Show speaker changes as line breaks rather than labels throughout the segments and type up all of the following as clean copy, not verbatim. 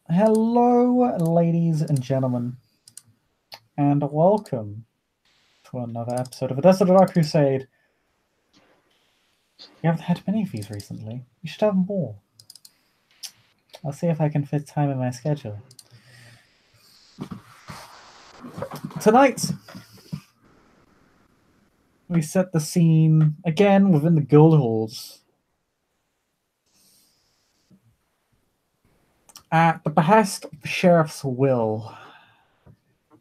Hello, ladies and gentlemen, and welcome to another episode of A Desert Dark Crusade. We haven't had many of these recently. We should have more. I'll see if I can fit time in my schedule. Tonight, we set the scene again within the guild halls. At the behest of the sheriff's will,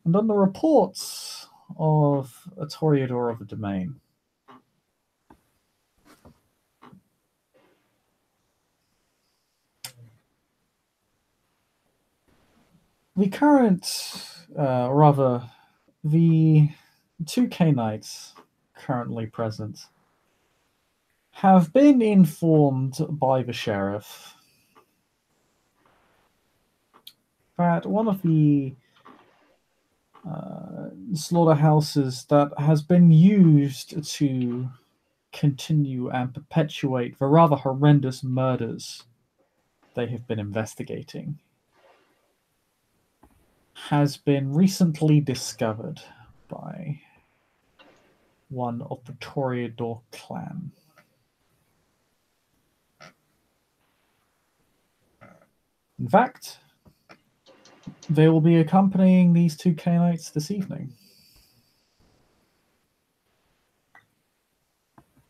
and on the reports of a Toreador of the domain. The the 2K Knights currently present have been informed by the sheriff that one of the slaughterhouses that has been used to continue and perpetuate the rather horrendous murders they have been investigating has been recently discovered by one of the Toreador clan. In fact, they will be accompanying these 2K Knights this evening.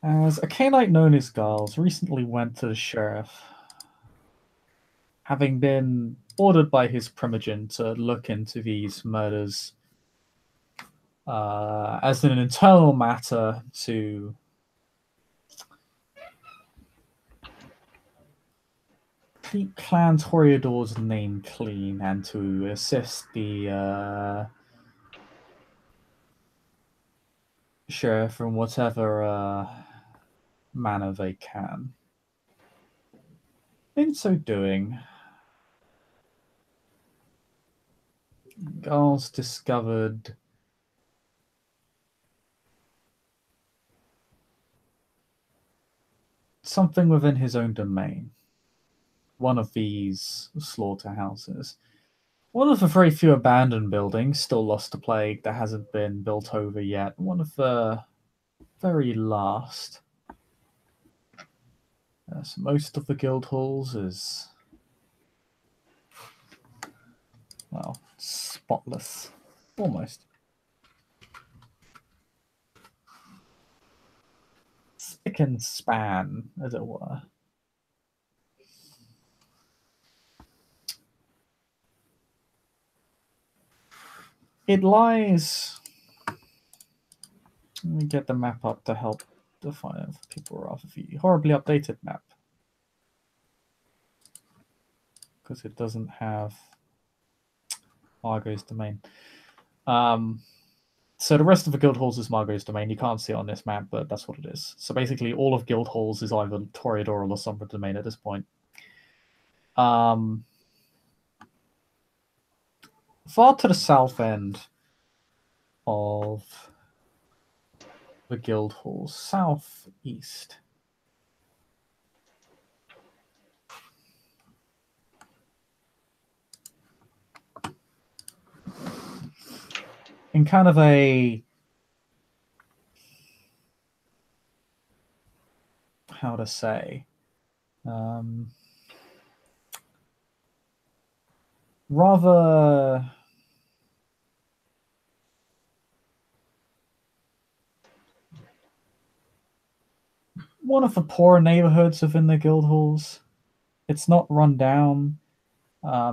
As a K-Knight known as Giles recently went to the sheriff, having been ordered by his primogen to look into these murders as an internal matter to keep Clan Toreador's name clean and to assist the sheriff in whatever manner they can. In so doing, Giles discovered something within his own domain. One of these slaughterhouses. One of the very few abandoned buildings, still lost to plague, that hasn't been built over yet. One of the very last. Yes, most of the guild halls is, well, spotless. Almost. Spick and span, as it were. It lies. Let me get the map up to help define it for people rather the horribly updated map. Because it doesn't have Margot's domain. So the rest of the guild halls is Margot's domain. You can't see it on this map, but that's what it is. So basically, all of guild halls is either Toreador or La Sombra domain at this point. Far to the south end of the guild halls, southeast, in kind of a, how to say, rather one of the poorer neighborhoods within the guild halls. It's not run down.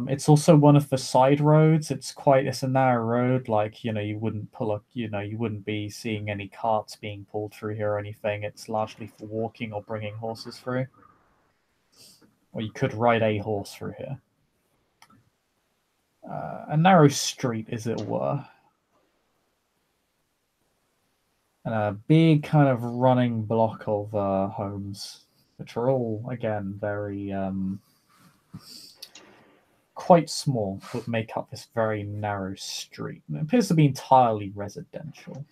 It's also one of the side roads. It's a narrow road. Like, you wouldn't you wouldn't be seeing any carts being pulled through here or anything. It's largely for walking or bringing horses through. Or you could ride a horse through here. A narrow street, as it were. And a big kind of running block of homes, which are all, again, very quite small, but make up this very narrow street. And it appears to be entirely residential.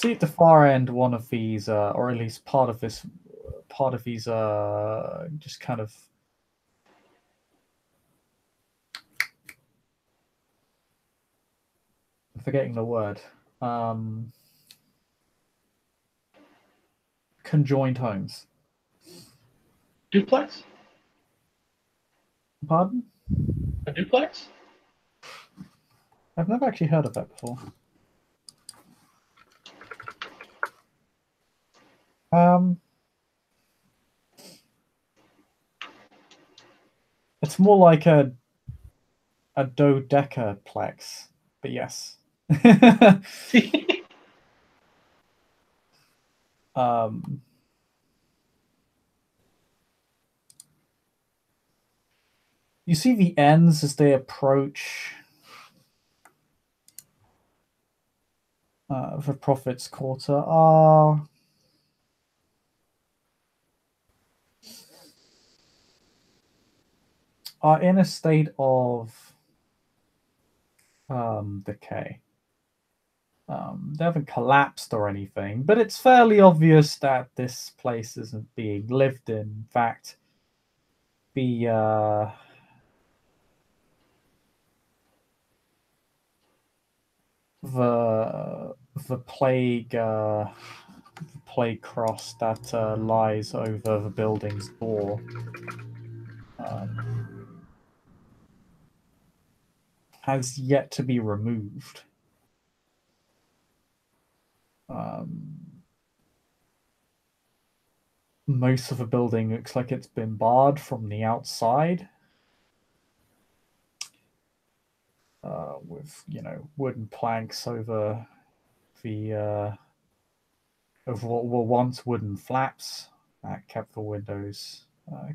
see at the far end one of these, or at least part of these, just kind of. I'm forgetting the word. Conjoined homes.
Duplex?
Pardon?
A duplex?
I've never actually heard of that before. It's more like a dodecaplex, but yes. um, you see the ends as they approach the Prophet's Quarter are in a state of decay. They haven't collapsed or anything, but it's fairly obvious that this place isn't being lived in. In fact, the the plague cross that lies over the building's door has yet to be removed. Most of the building looks like it's been barred from the outside, with wooden planks over the of what were once wooden flaps that kept the windows,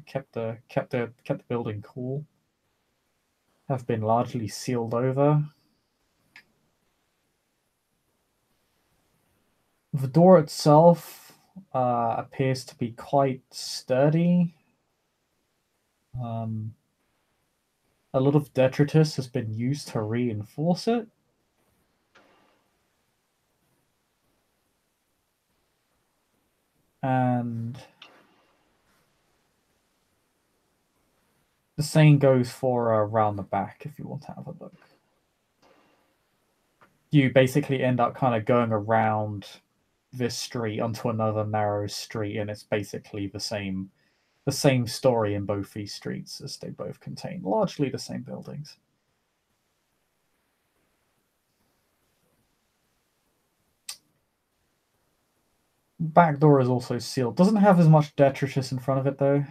kept the building cool. Have been largely sealed over. The door itself appears to be quite sturdy. A lot of detritus has been used to reinforce it. And the same goes for around the back if you want to have a look. You basically end up kind of going around this street onto another narrow street, and it's basically the same story in both these streets, as they both contain largely the same buildings. Back door is also sealed. Doesn't have as much detritus in front of it though.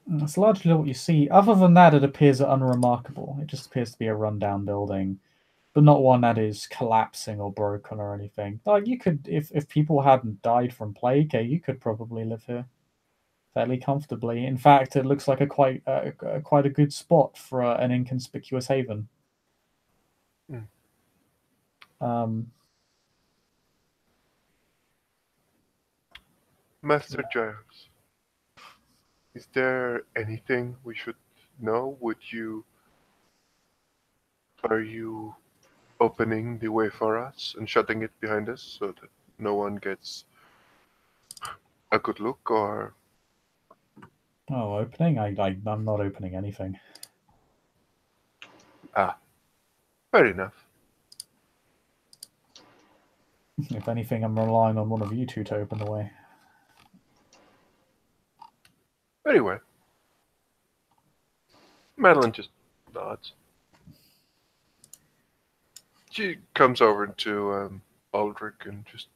That's largely what you see. Other than that, it appears unremarkable. It just appears to be a rundown building, but not one that is collapsing or broken or anything. Like you could, if people hadn't died from plague, you could probably live here fairly comfortably. In fact, it looks like a quite a good spot for an inconspicuous haven.
Master Giles, is there anything we should know? Are you opening the way for us and shutting it behind us so that no one gets a good look, or?
Oh, opening? I'm not opening anything.
Ah, fair enough.
If anything, I'm relying on one of you two to open the way.
Very well. Madeline just nods. She comes over to Aldrich and just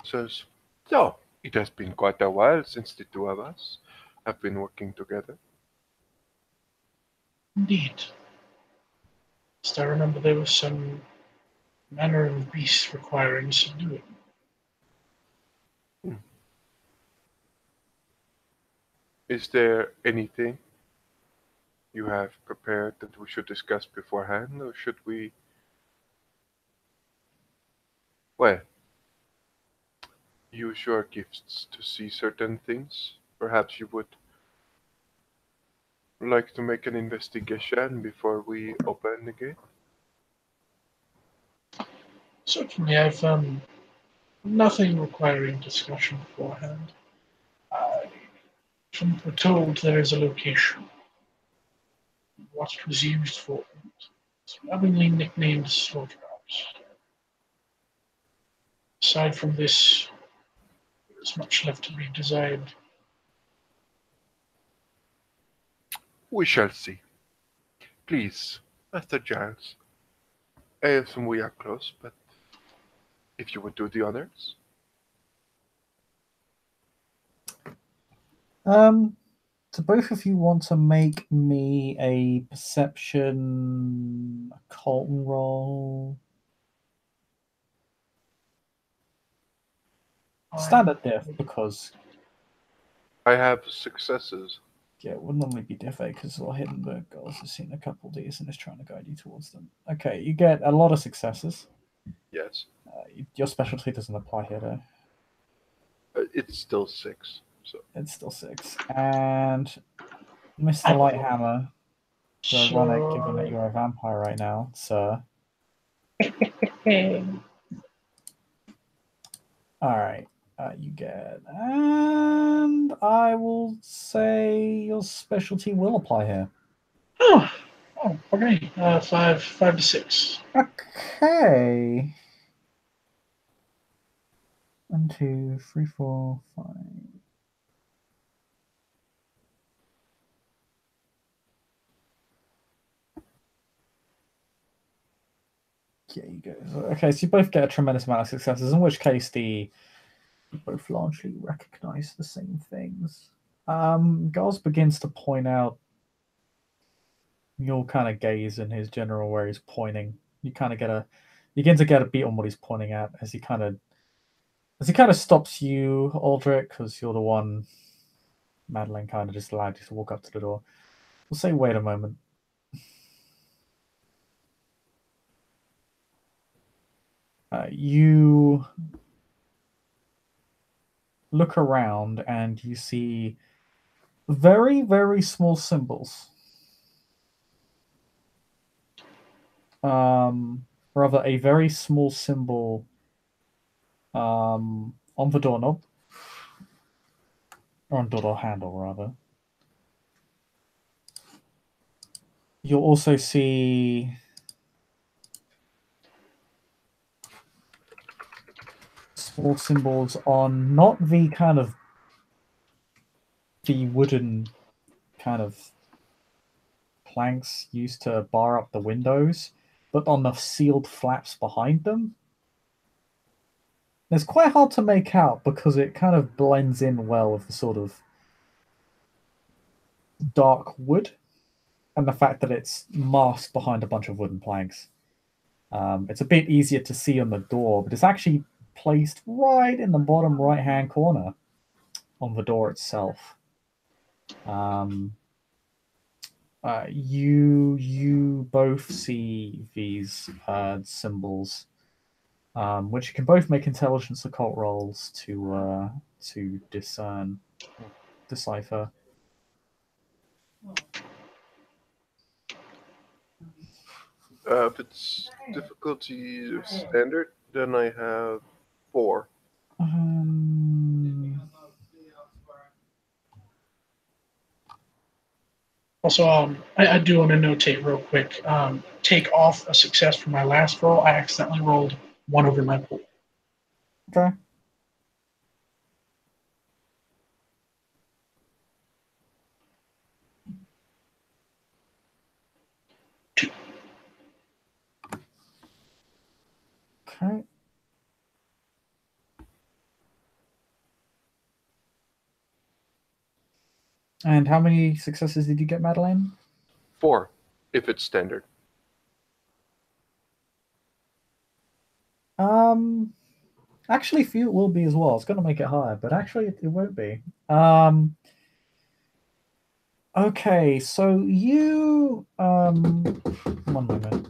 says, "So, it has been quite a while since the two of us have been working together."
Indeed. Still, I remember there was some manner of beast requiring subduing.
Is there anything you have prepared that we should discuss beforehand, or should we? Well, use your gifts to see certain things. Perhaps you would like to make an investigation before we open the gate?
Certainly, I've nothing requiring discussion beforehand. From what we're told, there is a location. What it was used for. It's lovingly nicknamed Slaughterhouse. Aside from this, there is much left to be desired.
We shall see. Please, Master Giles. I assume we are close, but if you would do the honors.
Do both of you want to make me a perception occult roll? Standard diff, because
I have successes.
yeah, it would normally be diff because Hiddenberg girls has seen a couple of these and is trying to guide you towards them. Okay, you get a lot of successes.
Yes.
Your specialty doesn't apply here, though.
It's still 6. So
It's still 6. And Mr. Lighthammer, so ironic given that you're a vampire right now, sir. Alright, you get. And I will say your specialty will apply here.
Oh, okay. 5 to 6.
Okay. 1, 2, 3, 4, 5. Yeah, you go. Okay, so you both get a tremendous amount of successes, in which case you both largely recognize the same things. Giles begins to point out. You'll kind of gaze in his general where he's pointing. You begin to get a beat on what he's pointing at as he kind of stops you, Aldrich, because you're the one. Madeline kind of just allowed you to walk up to the door. We'll say, wait a moment. You look around and you see very, very small symbols. Rather, a very small symbol on the doorknob. Or on door handle, rather. You'll also see small symbols on not the kind of the wooden kind of planks used to bar up the windows, but on the sealed flaps behind them. It's quite hard to make out because it kind of blends in well with the sort of dark wood and the fact that it's masked behind a bunch of wooden planks. It's a bit easier to see on the door, but it's actually placed right in the bottom right-hand corner on the door itself. You both see these symbols, which you can both make intelligence occult rolls to discern, or decipher.
If it's difficulty standard, then I have 4.
Also, I do want to notate real quick. Take off a success from my last roll. I accidentally rolled 1 over my pool.
Okay. Okay. And how many successes did you get, Madeleine?
4, if it's standard.
Actually, few will be as well. It's going to make it higher, but actually, it won't be. Okay, so you 1 moment.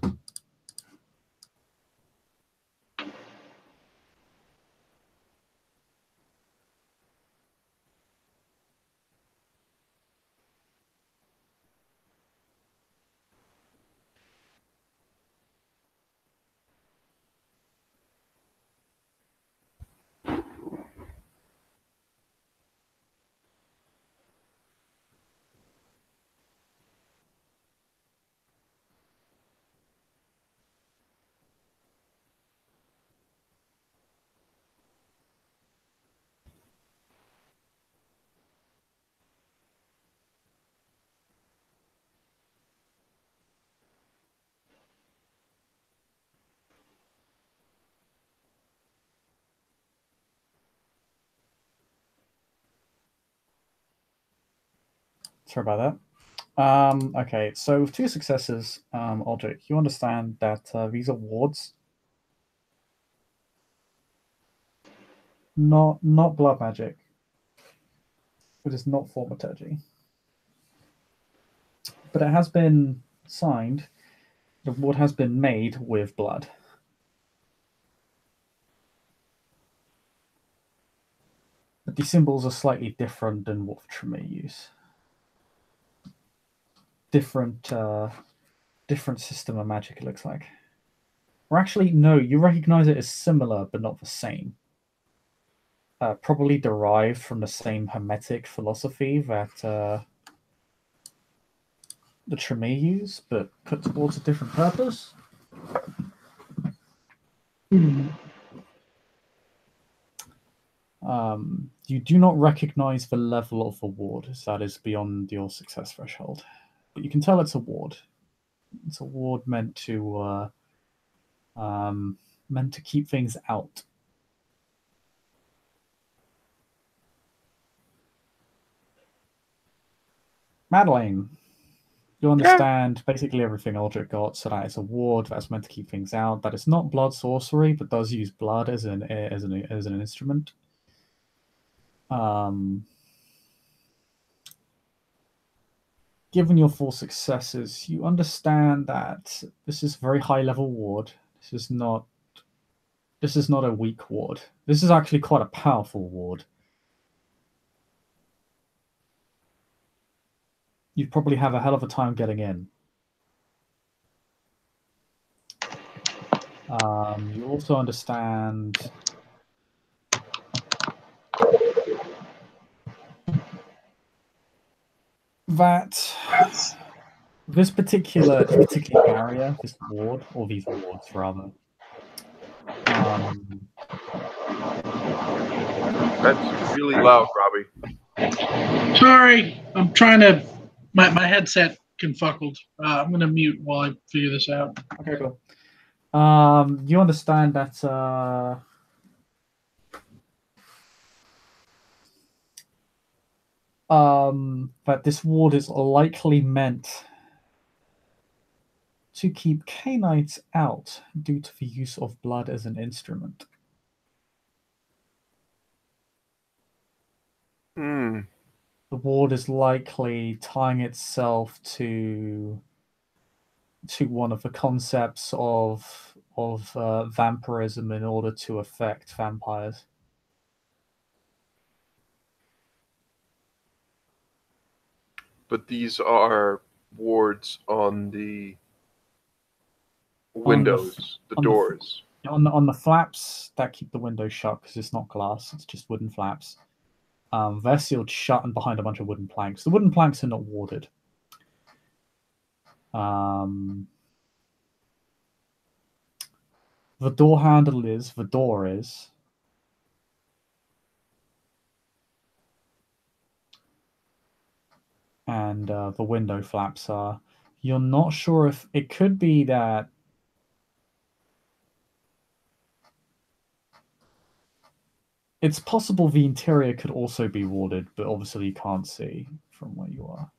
Sorry about that. Okay, so with 2 successes, Aldrich, you understand that these are wards, not blood magic. It is not thaumaturgy, but it has been signed. The ward has been made with blood. But the symbols are slightly different than what Tremere use. Different system of magic, it looks like. Or actually, no, you recognize it as similar, but not the same. Probably derived from the same hermetic philosophy that the Tremere use, but put towards a different purpose. You do not recognize the level of the ward, as that is beyond your success threshold. But you can tell it's a ward. It's a ward meant to keep things out. Madeline, you understand basically everything Aldrich got, so that it's a ward that's meant to keep things out. That it's not blood sorcery, but does use blood as an instrument. Given your 4 successes, you understand that this is a very high level ward. This is not a weak ward. This is actually quite a powerful ward. You'd probably have a hell of a time getting in. You also understand that this particular barrier, this ward, or these wards rather,
That's really loud, Robbie.
Sorry, I'm trying to. My headset confuckled. I'm gonna mute while I figure this out.
Okay, cool. You understand that that this ward is likely meant to keep Canaanites out due to the use of blood as an instrument. The ward is likely tying itself to one of the concepts of vampirism in order to affect vampires.
But these are wards on the windows, the doors.
On the flaps that keep the windows shut because it's not glass; it's just wooden flaps. They're sealed shut and behind a bunch of wooden planks. The wooden planks are not warded. The door handle is, the door is. And the window flaps are. You're not sure if it could be that it's possible the interior could also be warded, but obviously you can't see from where you are.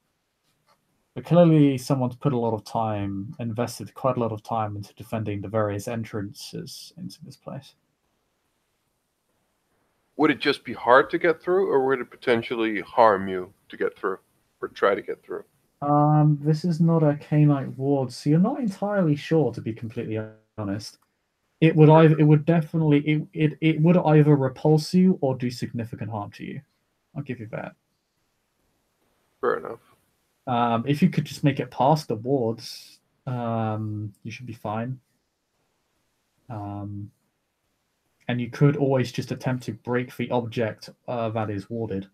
But clearly someone's put a lot of time, invested quite a lot of time into defending the various entrances into this place.
Would it just be hard to get through, or would it potentially harm you to get through, or try to get through?
This is not a Canite ward, so you're not entirely sure, to be completely honest. It would either it would either repulse you or do significant harm to you. I'll give you that.
Fair enough.
If you could just make it past the wards, you should be fine. And you could always just attempt to break the object that is warded,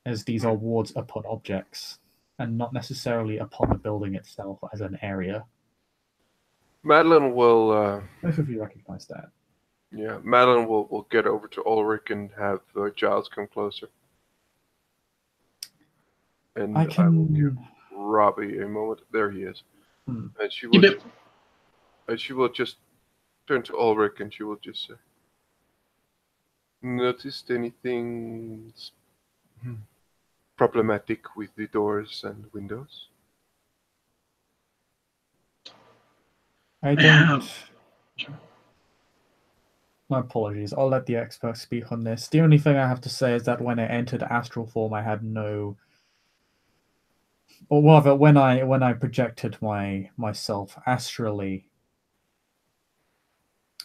as these are wards upon objects, and not necessarily upon the building itself as an area.
Madeline will...
Both of you recognize that.
Yeah, Madeline will get over to Ulrich and have Giles come closer. And I will give Robbie a moment. There he is. And she will just turn to Ulrich and she will just say, "Noticed anything problematic with the doors and windows?
I don't. My apologies. I'll let the expert speak on this. The only thing I have to say is that when I entered astral form, I had no, or rather, when I projected myself astrally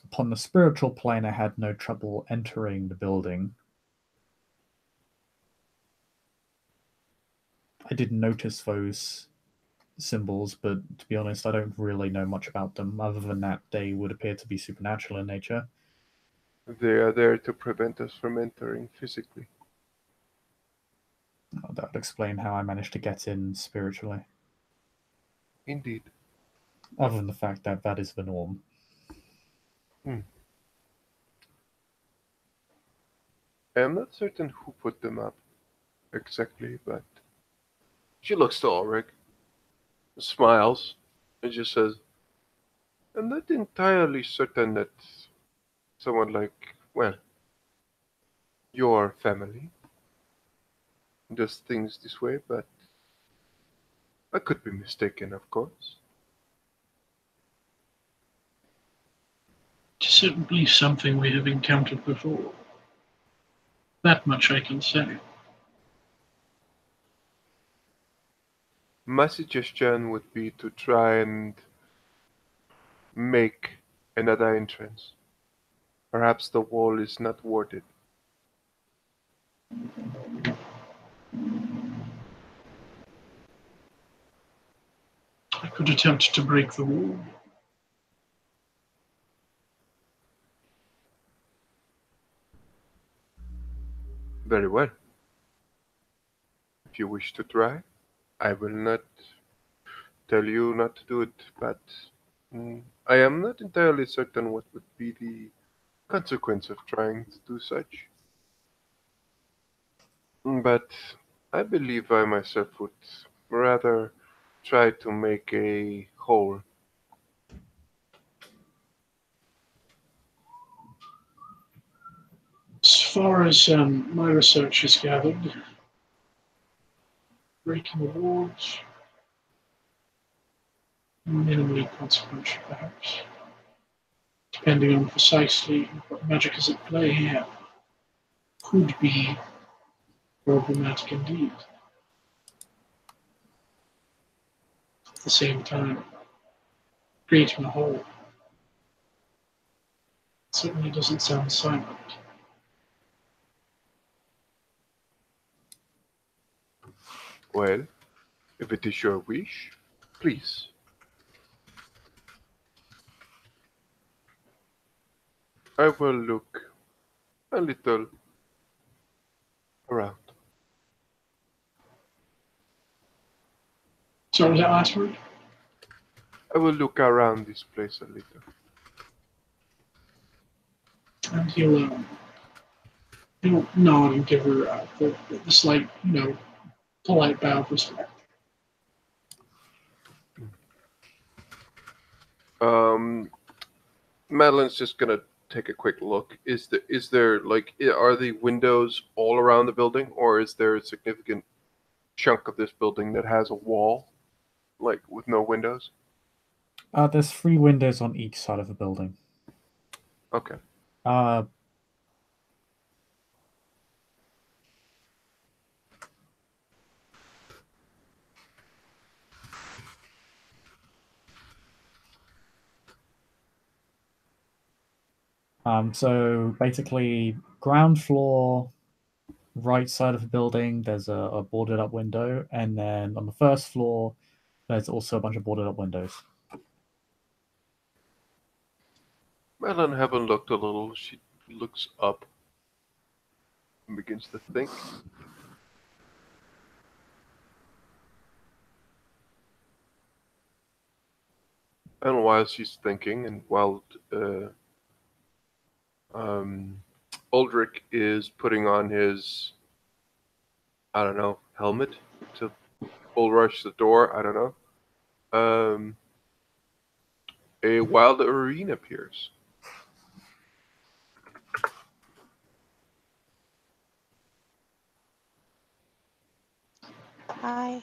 upon the spiritual plane, I had no trouble entering the building. I didn't notice those symbols, but to be honest, I don't really know much about them, other than that they would appear to be supernatural in nature.
They are there to prevent us from entering physically.
That would explain how I managed to get in spiritually.
Indeed.
Other than the fact that that is the norm.
I am not certain who put them up exactly, but she looks to Ulrich, smiles, and just says, I'm not entirely certain that someone like, well, your family does things this way, but I could be mistaken, of course.
It's certainly something we have encountered before. That much I can say.
My suggestion would be to try and make another entrance. Perhaps the wall is not warded.
I could attempt to break the wall.
Very well. If you wish to try, I will not tell you not to do it, but I am not entirely certain what would be the consequence of trying to do such. But I believe I myself would rather try to make a hole.
As far as my research has gathered, breaking the walls, minimally consequential perhaps, depending on precisely what magic is at play here, could be problematic indeed. At the same time, creating a hole certainly doesn't sound silent.
Well, if it is your wish, please. I will look a little around.
Sorry, was that last word?
I will look around this place a little.
And he'll nod and give her the slight, polite bow of respect.
Madeline's just gonna take a quick look. Is there like are the windows all around the building, or is there a significant chunk of this building that has a wall, like with no windows?
There's 3 windows on each side of the building.
Okay.
Uh, so basically, ground floor, right side of the building, there's a boarded up window, and then on the first floor, there's also a bunch of boarded up windows.
Madeline having looked a little, she looks up and begins to think. And while she's thinking, and while Uldric is putting on his, I don't know, helmet to bull rush the door, I don't know, a wild urine appears.
Hi.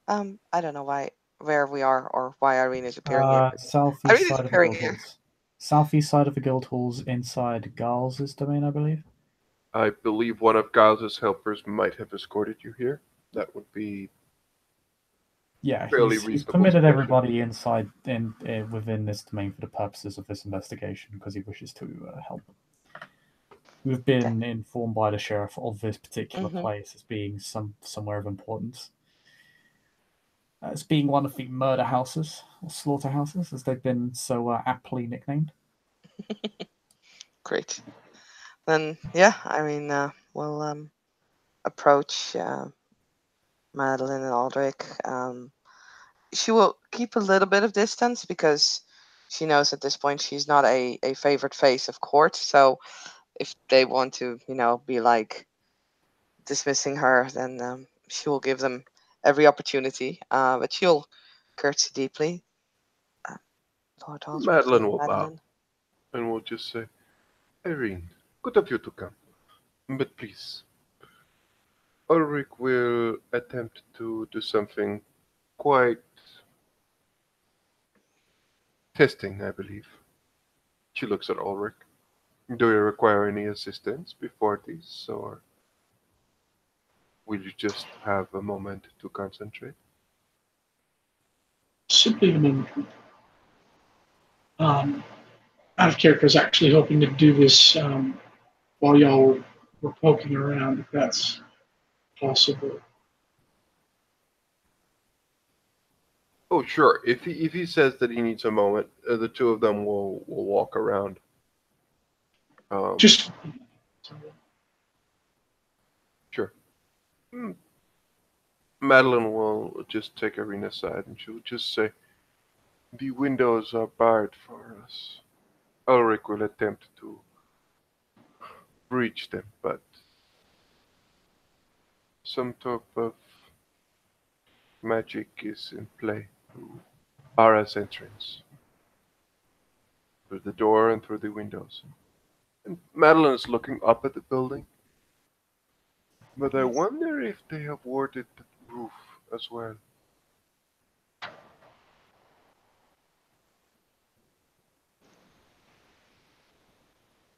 I don't know where we are or why Irene is appearing here.
Southeast
Irene is
side of the
appearing
guild
here.
halls. Southeast side of the guild halls, inside Giles' domain, I believe.
I believe one of Giles' helpers might have escorted you here. That would be
Yeah,
fairly
he's
reasonable
permitted
suggestion.
everybody inside within this domain for the purposes of this investigation because he wishes to help. We've been informed by the sheriff of this particular place as being somewhere of importance. As being one of the murder houses or slaughterhouses, as they've been so aptly nicknamed.
Great. Then yeah, I mean we'll approach Madeline and Aldrich. She will keep a little bit of distance because she knows at this point she's not a favorite face of court. So if they want to, be like dismissing her, then she will give them every opportunity. But she'll curtsy deeply. Lord Aldrich,
Madeline
Lady
will bow
Madeline.
and will just say, Irene, good of you to come. But please, Ulrich will attempt to do something quite testing, I believe. She looks at Ulrich. Do you require any assistance before this, or will you just have a moment to concentrate?
Simply, I mean, out of character, I was actually hoping to do this while y'all were poking around, if that's possible.
Oh, sure. If he says that he needs a moment, the two of them will walk around.
Just
Sure. Madeline will just take Irene aside and she'll just say, the windows are barred for us. Ulrich will attempt to breach them, but some type of magic is in play to bar us entrance through the door and through the windows. And Madeline is looking up at the building, but I wonder if they have warded the roof as well.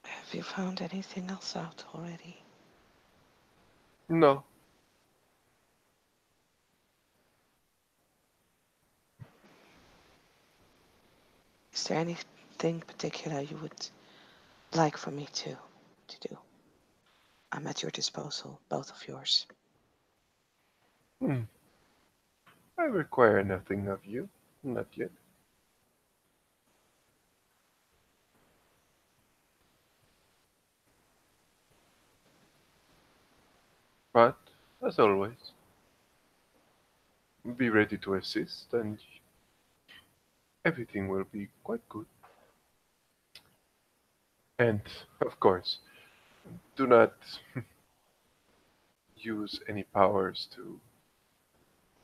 Have you found anything else out already?
No.
Is there anything particular you would like for me to do? I'm at your disposal, both of yours.
I require nothing of you. Not yet. But, as always, be ready to assist, and everything will be quite good. And, of course, do not use any powers to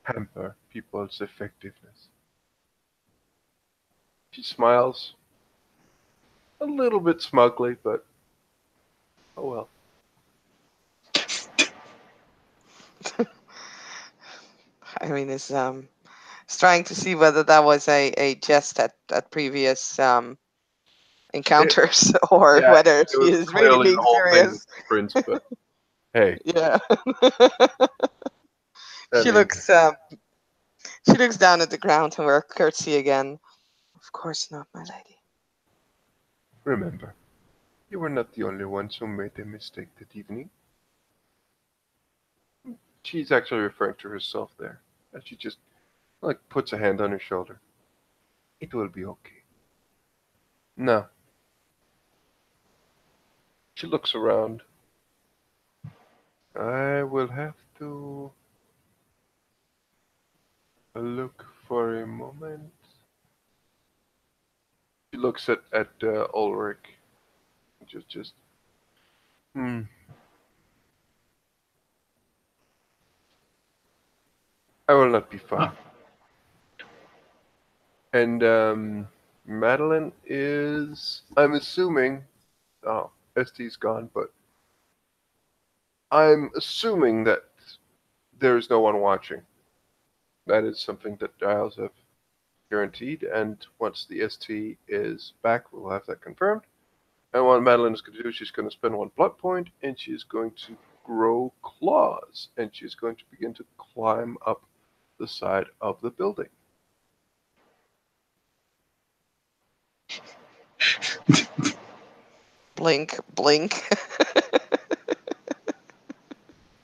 hamper people's effectiveness. She smiles, a little bit smugly, but oh well.
Irene is trying to see whether that was a jest at previous encounters or
Yeah,
whether
it
she
was
is really
clearly the
being
whole thing with
serious.
the prince, but hey,
Yeah.
I
she
mean,
looks she looks down at the ground and we're curtsy again. Of course not, my lady.
remember, you were not the only ones who made a mistake that evening. She's actually referring to herself there, and she just puts a hand on her shoulder. It will be okay. Now, she looks around. I will have to look for a moment. She looks at Ulrich. Just. Hmm. I will not be far. And Madeline is. I'm assuming. Oh, ST's gone, but I'm assuming that there is no one watching. That is something that Giles have guaranteed, and once the ST is back, we'll have that confirmed. And what Madeline is going to do, she's going to spend 1 blood point, and she's going to grow claws, and she's going to begin to climb up the side of the building.
Blink, blink.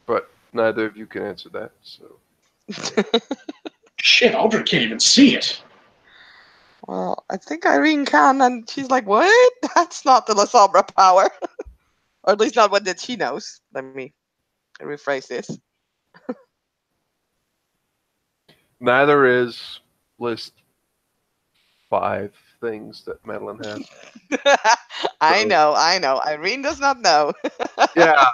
But neither of you can answer that, so.
Shit, Aldrich can't even see it.
Well, I think Irene can, and she's like, what? That's not the La Sombra power. Or at least not what that she knows. Let me rephrase this.
Neither is list 5 things that Madeline has.
I know. Irene does not know.
Yeah,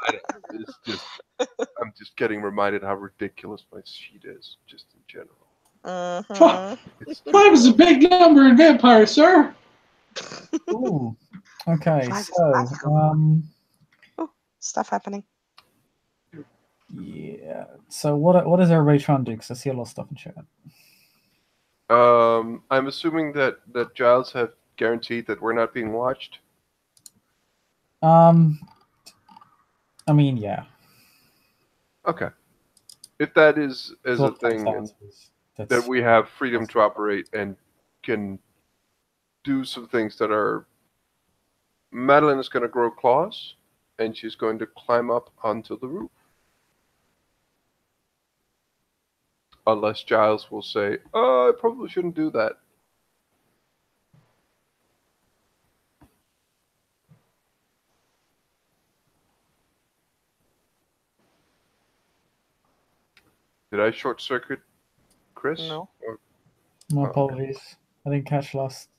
it's just, I'm just getting reminded how ridiculous my sheet is, just in general.
Mhm.
It's
5 is a big number in vampire, sir.
Ooh. Okay,
5 is
so
magical. Stuff happening.
yeah. So what is everybody trying to do? Because I see a lot of stuff in chat.
I'm assuming that Giles have guaranteed that we're not being watched.
I mean, yeah.
Okay. If that is a
What
thing,
that
and
is.
that we have freedom to operate and can do some things that are. Madeline is going to grow claws, and she's going to climb up onto the roof. Unless Giles will say, "Oh, I probably shouldn't do that." Did I short circuit Chris?
No.
My
Oh, okay.
apologies. I didn't catch last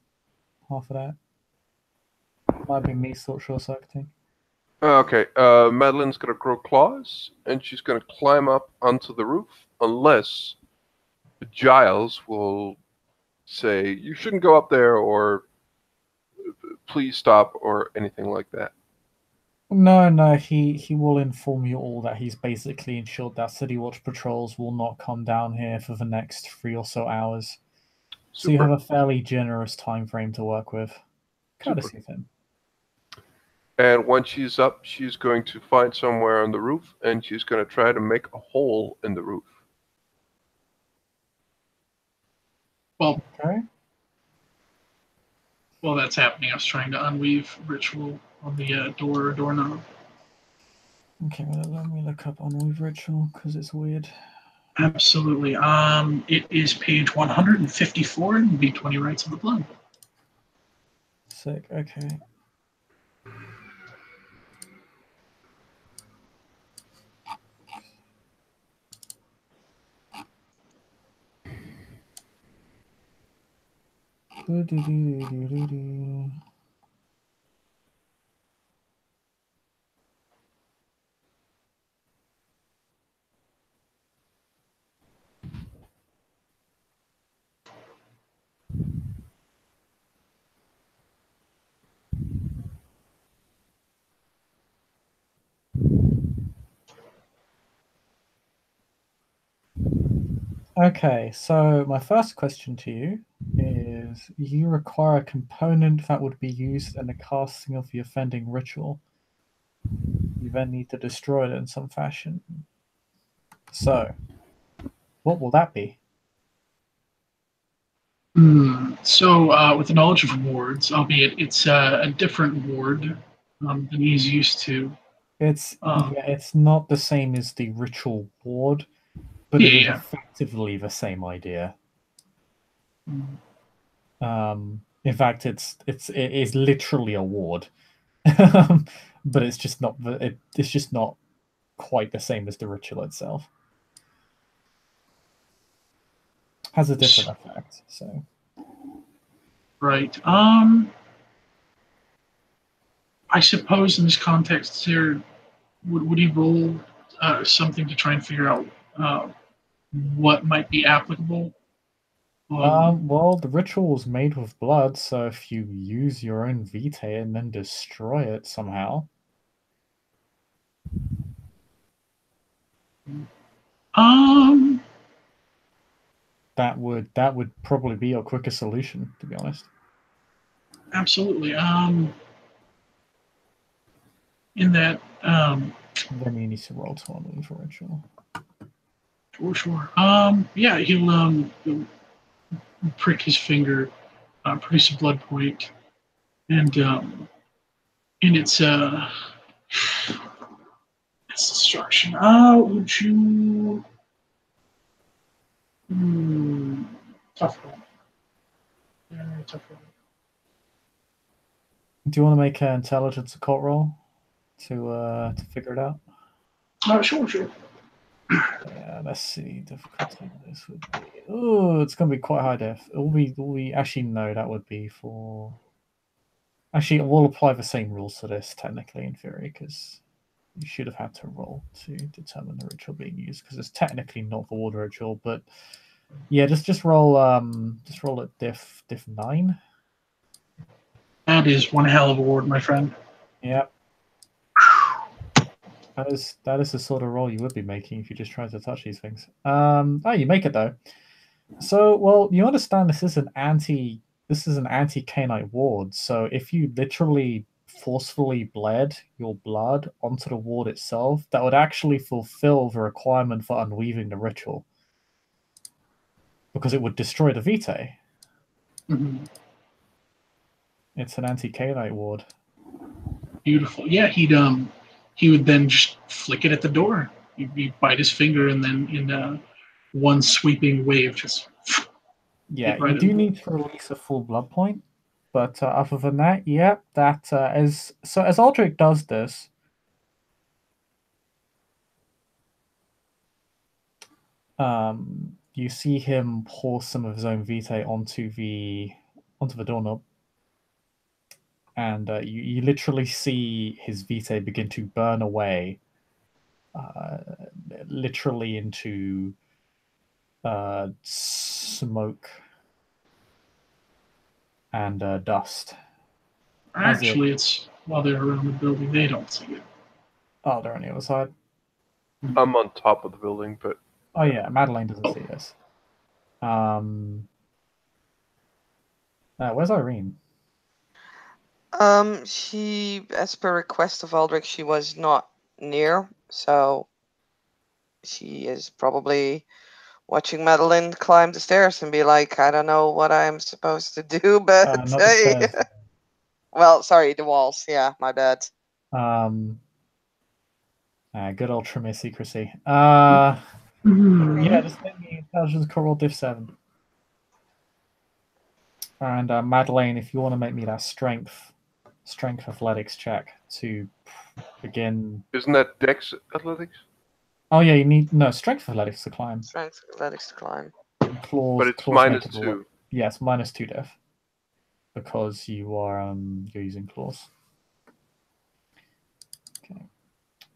half of that. Might be me short circuiting.
Okay, Madeline's gonna grow claws, and she's gonna climb up onto the roof, unless Giles will say, "You shouldn't go up there," or "Please stop," or anything like that.
No, he will inform you all that he's basically ensured that City Watch patrols will not come down here for the next 3 or so hours. So you have
Super.
a fairly generous time frame to work with.
Super.
Courtesy of him.
And once she's up, she's going to find somewhere on the roof, and she's going to try to make a hole in the roof.
Well,
Okay.
while that's happening, I was trying to unweave ritual on the doorknob.
Okay, well, let me look up Unweave Ritual, because it's weird.
Absolutely. It is page 154 in B20 Rights of the Blood.
Sick, okay. Do-do-do-do-do-do. Okay, so my first question to you is, you require a component that would be used in the casting of the offending ritual. You then need to destroy it in some fashion. So, what will that be?
So, with the knowledge of wards, albeit it's a different ward than he's used to.
It's it's not the same as the ritual ward, but it is
Yeah.
effectively the same idea.
Mm.
In fact, it is literally a ward, but it's just not it's just not quite the same as the ritual itself. Has a different effect. So
Right. I suppose in this context here, would he roll something to try and figure out what might be applicable?
well, the ritual was made with blood, so if you use your own vitae and then destroy it somehow.
Um,
That would probably be your quickest solution, to be honest.
absolutely. In that,
Then you need to roll to unleash for ritual.
sure. Yeah, he'll prick his finger, produce a blood point, and it's destruction. Would you? Hmm, tough one. Very tough one.
Do you want to make an intelligence occult roll to figure it out?
Sure.
Yeah, let's see. Difficulty of this would be. Oh, it's gonna be quite high def. It will be. Actually, no, that would be for. Actually, we'll apply the same rules to this technically in theory because you should have had to roll to determine the ritual being used because it's technically not the ward ritual, but yeah, just roll at diff 9.
That is one hell of a ward, my friend.
Yep. That is the sort of roll you would be making if you just tried to touch these things. Oh, you make it though. So, well, you understand this is an anti-canine ward. So, if you literally forcefully bled your blood onto the ward itself, that would actually fulfill the requirement for unweaving the ritual, because it would destroy the vitae.
Mm-hmm.
It's an anti-canine ward.
Beautiful. Yeah, he would then just flick it at the door. He'd bite his finger, and then in one sweeping wave, just
Yeah,
right
you do need to release a full blood point, but other than that, yeah, that as Aldrich does this, you see him pour some of his own vitae onto the doorknob, and you literally see his vitae begin to burn away, literally into smoke and dust.
Actually, it's while they're around the building, they don't see it.
Oh, they're on the other side.
I'm on top of the building, but
Oh yeah, Madeline doesn't see us. Where's Irene?
She, as per request of Aldrich, she was not near, so she is probably watching Madeline climb the stairs and be like, I don't know what I'm supposed to do, but
Not the stairs.
well, sorry, the walls. Yeah, my bad.
Good old Tremere secrecy.
Mm-hmm.
Yeah, just make me intelligence roll diff 7. And Madeleine, if you want to make me that strength athletics check to begin.
isn't that Dex Athletics?
Oh yeah, you need strength athletics to climb.
Strength athletics to climb.
Claws,
But it's
claws make
minus
it work.
2.
Yes, minus 2 diff. Because you are you're using claws. Okay.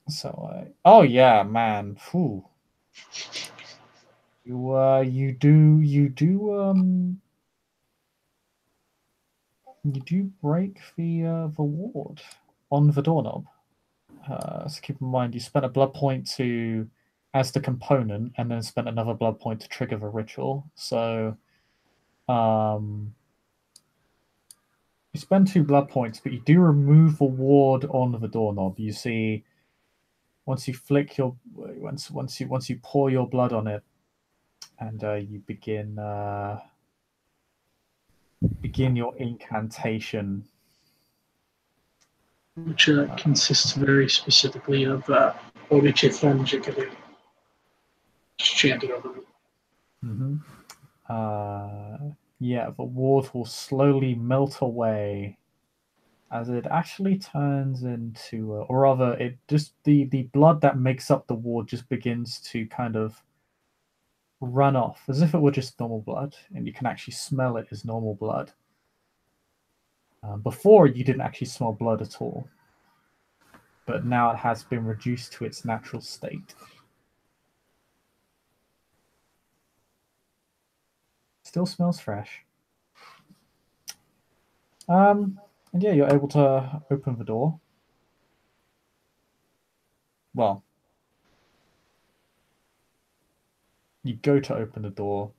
So oh yeah, man. Phew. You do break the ward on the doorknob. So keep in mind you spent a blood point to as the component, and then spent another blood point to trigger the ritual. So you spend 2 blood points, but you do remove the ward on the doorknob. You see, once you flick your once you pour your blood on it, and you begin your incantation,
Which consists very specifically of Odice Flamjicade chanted over it.
Mm-hmm. Yeah, the ward will slowly melt away as it actually turns into, or rather, it just the blood that makes up the ward just begins to kind of run off as if it were just normal blood, and you can actually smell it as normal blood. Before, you didn't actually smell blood at all, but now it has been reduced to its natural state. Still smells fresh. And yeah, you're able to open the door. Well, you go to open the door.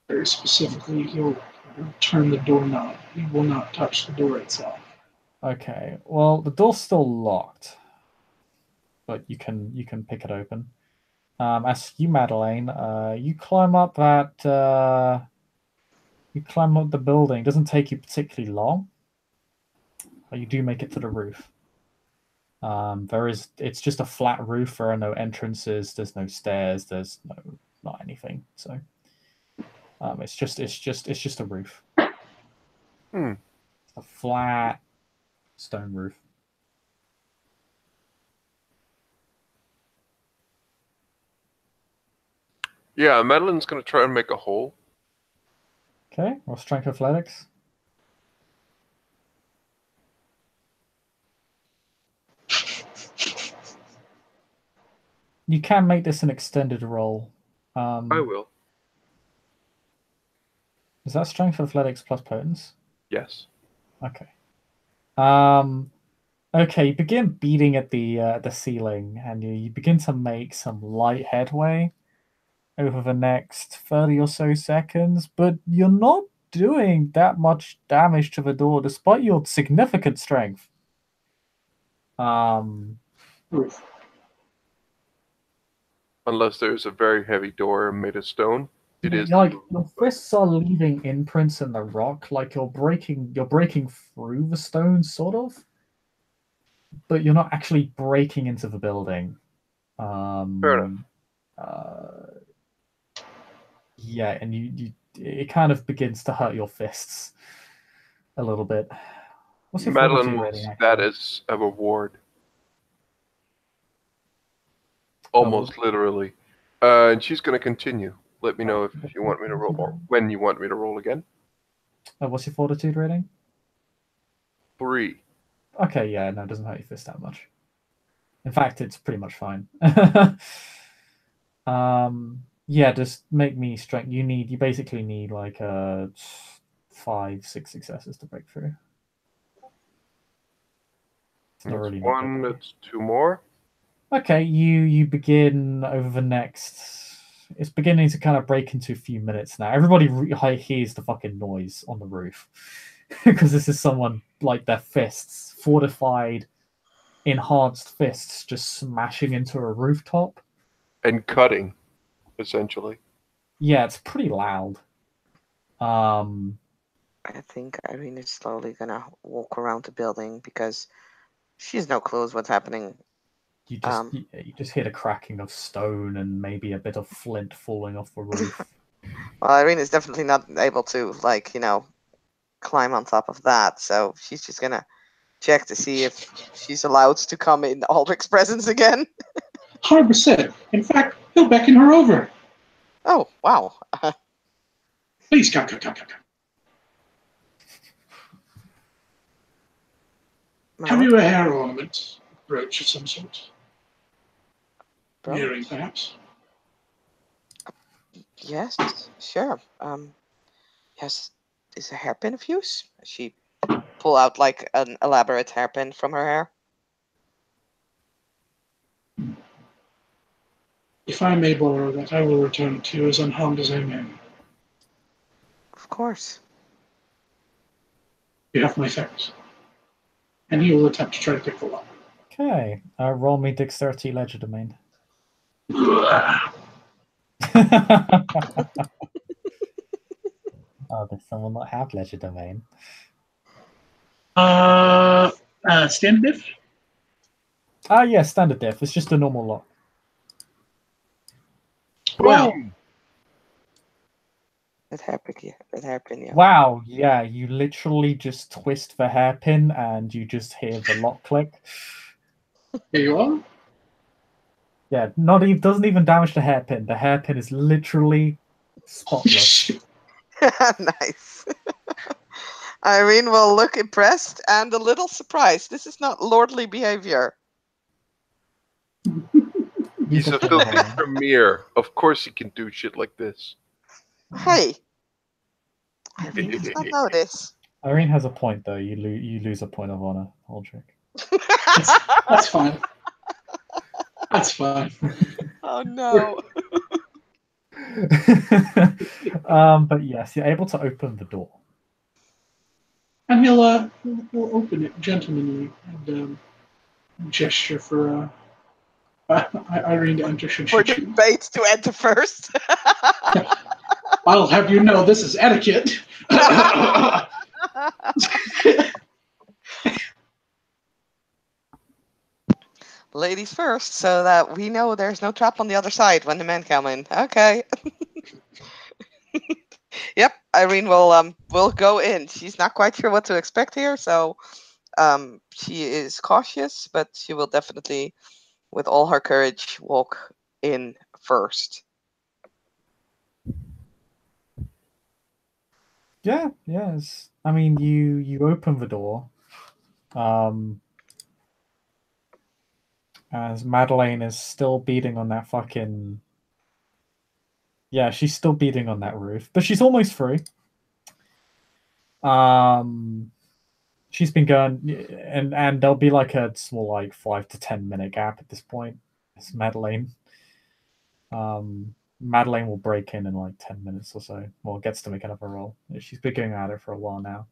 Very specifically, he'll turn the doorknob. He will not touch the door itself.
Okay. Well, the door's still locked, but you can pick it open. As you, Madeleine, you climb up that. You climb up the building. It doesn't take you particularly long. But you do make it to the roof. It's just a flat roof. There are no entrances. There's no stairs. There's not anything. So, it's just a roof.
Hmm.
A flat stone roof.
Yeah, Madeline's gonna try and make a hole.
Okay, or strength athletics. You can make this an extended roll.
I will.
Is that strength athletics plus potence?
Yes.
Okay. Okay, you begin beating at the ceiling, and you begin to make some light headway over the next 30 or so seconds, but you're not doing that much damage to the door despite your significant strength.
Roof.
Unless there's a very heavy door made of stone. It is
like your fists are leaving imprints in the rock, like you're breaking through the stone, sort of, but you're not actually breaking into the building.
fair enough.
Yeah, and it kind of begins to hurt your fists a little bit. What's your
Madeline
fortitude
wants
rating?
that
Actually?
as a reward. Almost literally. And she's going to continue. Let me know if you want me to roll, or when you want me to roll again.
What's your fortitude rating?
3.
Okay, yeah, no, it doesn't hurt your fist that much. In fact, it's pretty much fine. Yeah, just make me strength. You basically need like 5, 6 successes to break through. It's not
That's
really
one. That's 2 more.
Okay, you begin over the next. It's beginning to kind of break into a few minutes now. Everybody hears the fucking noise on the roof because this is someone like their fists, fortified, enhanced fists, just smashing into a rooftop.
And cutting, essentially.
Yeah, it's pretty loud.
I think Irene is slowly gonna walk around the building because she has no clues what's happening.
You just hear the cracking of stone and maybe a bit of flint falling off the roof.
Well, Irene is definitely not able to, like, climb on top of that, so she's just gonna check to see if she's allowed to come in Aldrich's presence again.
100%. In fact, he'll beckon her over.
Oh, wow.
Please, come. Have you a hair ornament? Brooch of some sort?
Brooch?
Earring, perhaps?
Yes, sure. Yes, is a hairpin of use? She pull out like an elaborate hairpin from her hair.
If I may borrow that, I will return it to you as unharmed as I may.
Of course.
You have my thanks. And he will attempt to try to pick the lock.
Okay, roll me dexterity legerdemain. Oh, does someone not have legerdemain?
Standard diff?
Yeah, standard diff. It's just a normal lock.
Well,
With hairpin, yeah.
Wow, yeah, you literally just twist the hairpin and you just hear the lock click.
here you are.
Yeah, doesn't even damage the hairpin. The hairpin is literally spotless.
Nice. Irene will look impressed and a little surprised. This is not lordly behavior.
He's a filthy premier. Of course he can do shit like this.
Hey, Irene does not know this.
Irene has a point, though. You lose a point of honor, Aldrich.
That's fine. That's fine.
Oh no.
But yes, you're able to open the door.
And he'll open it gentlemanly and gesture for Irene to enter should
For
she
the
choose.
bait to enter first.
I'll have you know this is etiquette.
Ladies first, so that we know there's no trap on the other side when the men come in. Okay. Yep, Irene will go in. She's not quite sure what to expect here, so she is cautious, but she will definitely, with all her courage, walk in first.
Yeah, yes. I mean, you open the door, um, as Madeleine is still beating on that fucking. Yeah, she's still beating on that roof, but she's almost free. She's been going, and there'll be like a small, like 5 to 10 minute gap at this point. It's Madeleine. Madeleine will break in like 10 minutes or so. Well, gets to make another roll. She's been going at it for a while now.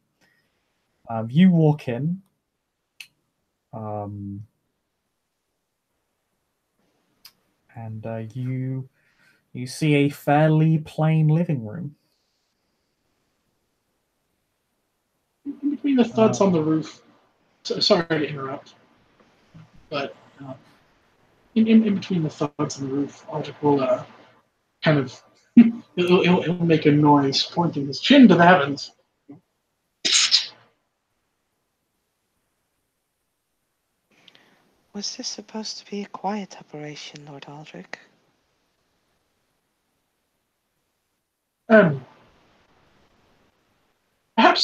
You walk in. And you see a fairly plain living room.
In between the thuds on the roof. Sorry to interrupt, but in between the thuds on the roof, Aldrich will kind of he'll make a noise, pointing his chin to the heavens.
Was this supposed to be a quiet operation, Lord Aldrich?
Perhaps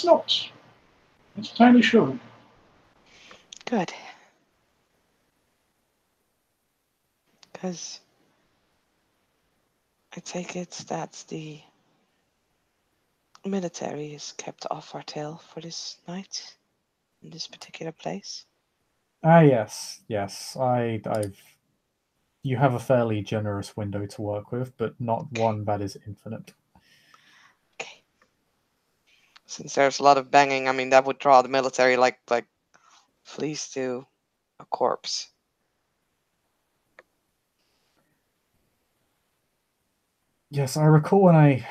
not. Not entirely sure.
Good. Because I take it that the military is kept off our tail for this night in this particular place.
Yes, yes. I've. You have a fairly generous window to work with, but not one that is infinite.
Okay. Since there's a lot of banging, I mean that would draw the military like fleas to a corpse.
Yes, I recall when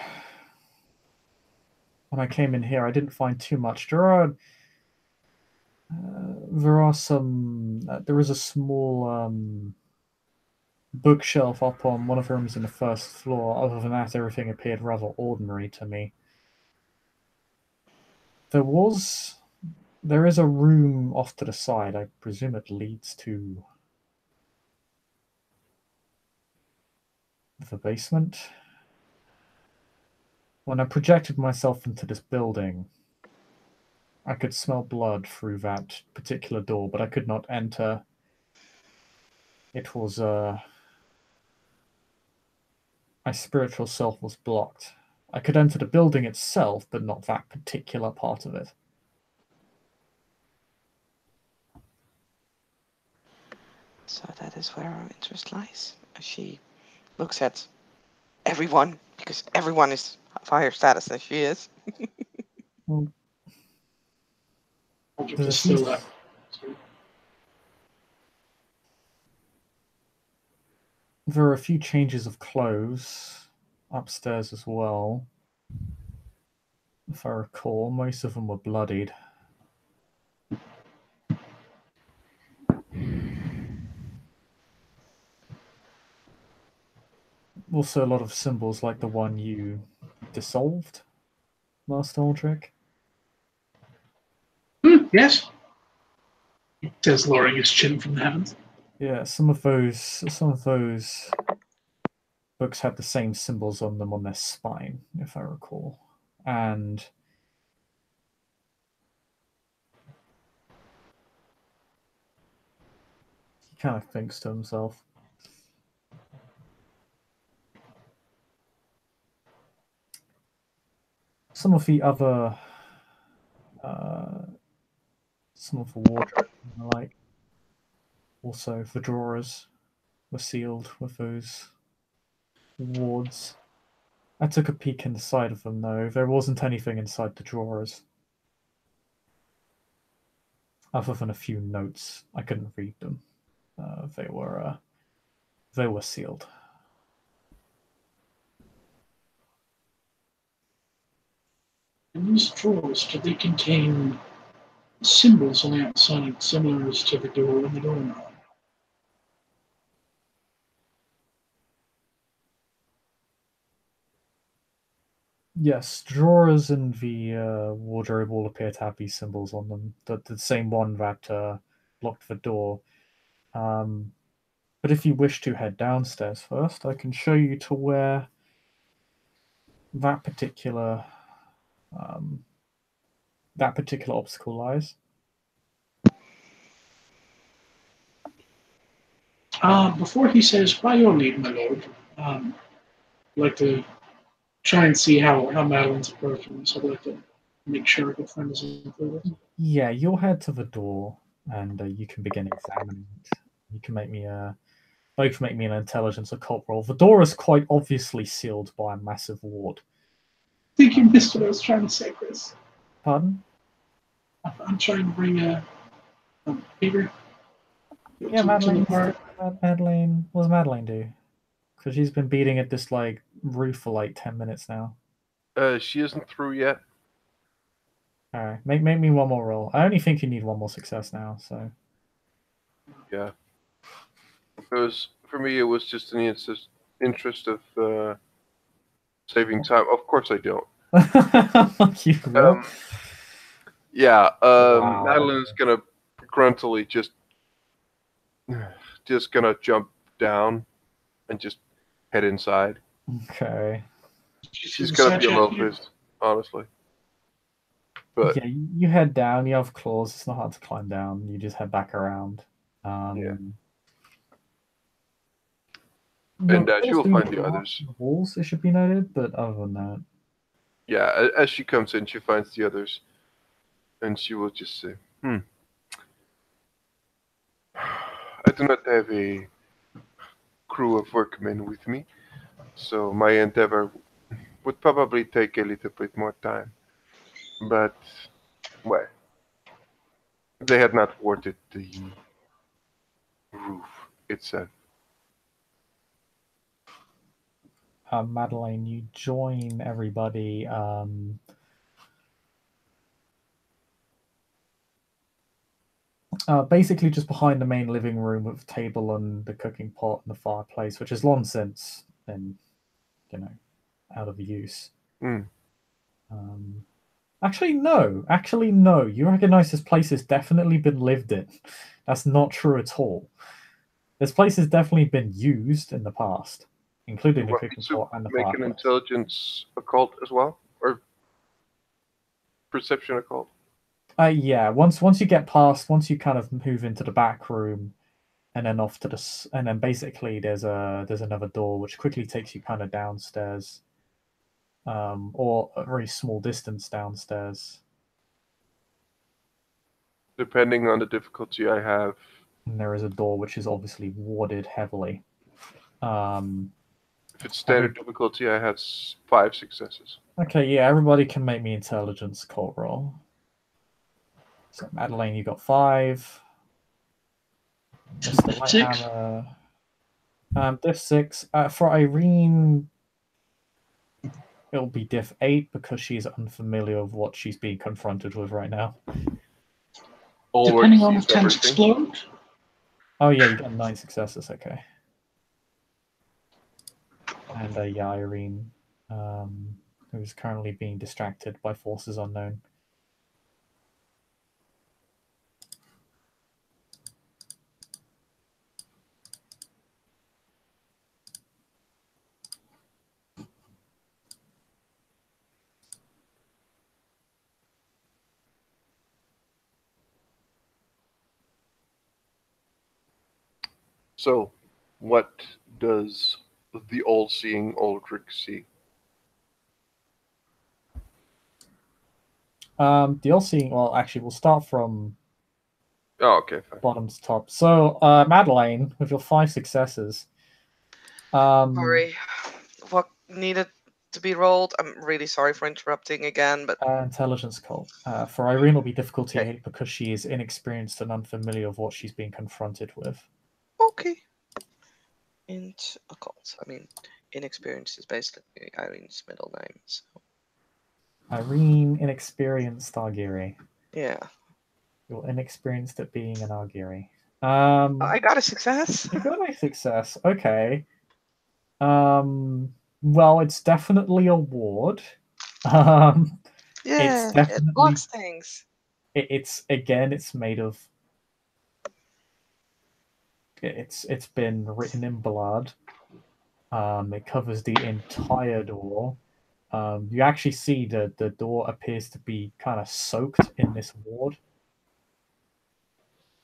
I came in here, I didn't find too much. There are some. There is a small bookshelf up on one of the rooms in the first floor. Other than that, everything appeared rather ordinary to me. There is a room off to the side. I presume it leads to the basement. When I projected myself into this building, I could smell blood through that particular door, but I could not enter. It was my spiritual self was blocked. I could enter the building itself, but not that particular part of it.
So that is where our interest lies. She looks at everyone, because everyone is of higher status than she is.
Well,
Aldrich
there's
is
a few,
still
there are a few changes of clothes upstairs as well. If I recall, most of them were bloodied. Also, a lot of symbols like the one you dissolved, Master Aldrich.
Yes. He says, lowering his chin from the heavens.
Yeah, some of those books had the same symbols on them on their spine, if I recall. And he kind of thinks to himself, some of the other some of the wardrobe and the like, Also, the drawers were sealed with those wards. I took a peek inside of them, though. There wasn't anything inside the drawers. Other than a few notes. I couldn't read them. They were sealed.
And these drawers, do they contain symbols on the outside similar to the door and the doorknob?
Yes, drawers in the wardrobe all appear to have these symbols on them. The same one that blocked the door. But if you wish to head downstairs first, I can show you to where that particular obstacle lies.
Before he says, by your leave, my lord, I'd like to try and see how Madeline's approaching, so I'd like to make sure a good friend is included.
Yeah, you'll head to the door, and you can begin examining it. You can both make me an intelligence occult roll. The door is quite obviously sealed by a massive ward.
I think you missed what I was trying to say, Chris.
Pardon?
I'm trying to bring a Peter.
Yeah, Madeline. Madeline. What does Madeline do? Because she's been beating at this roof for 10 minutes now.
She isn't through yet.
All right, make me one more roll. I only think you need one more success now. So
Yeah. For me, it was just in the interest of saving time. Of course, I don't.
You will.
Yeah.
Wow.
Madeline's gonna gruntily just gonna jump down and just head inside.
Okay.
She's gonna be a little pissed, honestly. But
yeah, you head down. You have claws. It's not hard to climb down. You just head back around.
Yeah.
Your
And she will
claws do
find the
mark
others.
the walls, it should be noted, but other than that.
Yeah, as she comes in, she finds the others, and she will just say, I do not have a crew of workmen with me, so my endeavor would probably take a little bit more time. But, well, they had not watered the roof itself.
Madeline, you join everybody. Basically, just behind the main living room with the table and the cooking pot and the fireplace, which has long since been, out of use. Actually, no. You recognize this place has definitely been lived in. That's not true at all. This place has definitely been used in the past, including the cooking pot and the
make
fireplace.
an intelligence occult as well, or perception occult.
Yeah. Once you get past, once you kind of move into the back room, and then off to the, and then basically there's another door which quickly takes you kind of downstairs, or a very small distance downstairs.
Depending on the difficulty I have.
And there is a door which is obviously warded heavily.
If it's standard difficulty, I had 5 successes.
Okay, yeah, everybody can make me intelligence occult roll. So Madeline, you got 5. Mr. Lighthammer, diff 6. For Irene, it'll be diff 8 because she's unfamiliar with what she's being confronted with right now.
Depending on if tanks explode.
Oh yeah, you got 9 successes. Okay. And yeah, Irene, who's currently being distracted by forces unknown.
So, what does the all-seeing Aldrich see?
The all-seeing. Well, actually, we'll start from.
Oh, okay, fine.
bottom to top. So, Madeline, with your 5 successes,
Sorry. What needed to be rolled? I'm really sorry for interrupting again, but
intelligence call. For Irene, it'll be difficulty
Okay.
8 because she is inexperienced and unfamiliar of what she's being confronted with.
okay. Int occult. I mean, inexperienced is basically Irene's middle name. So
Irene, inexperienced Argiri.
yeah,
You're inexperienced at being an Argiri.
I got a success.
You got a success. Okay. Well, it's definitely a ward. Um,
Yeah, it
definitely
blocks things.
it's made of. It's been written in blood. It covers the entire door. You actually see the door appears to be kind of soaked in this ward.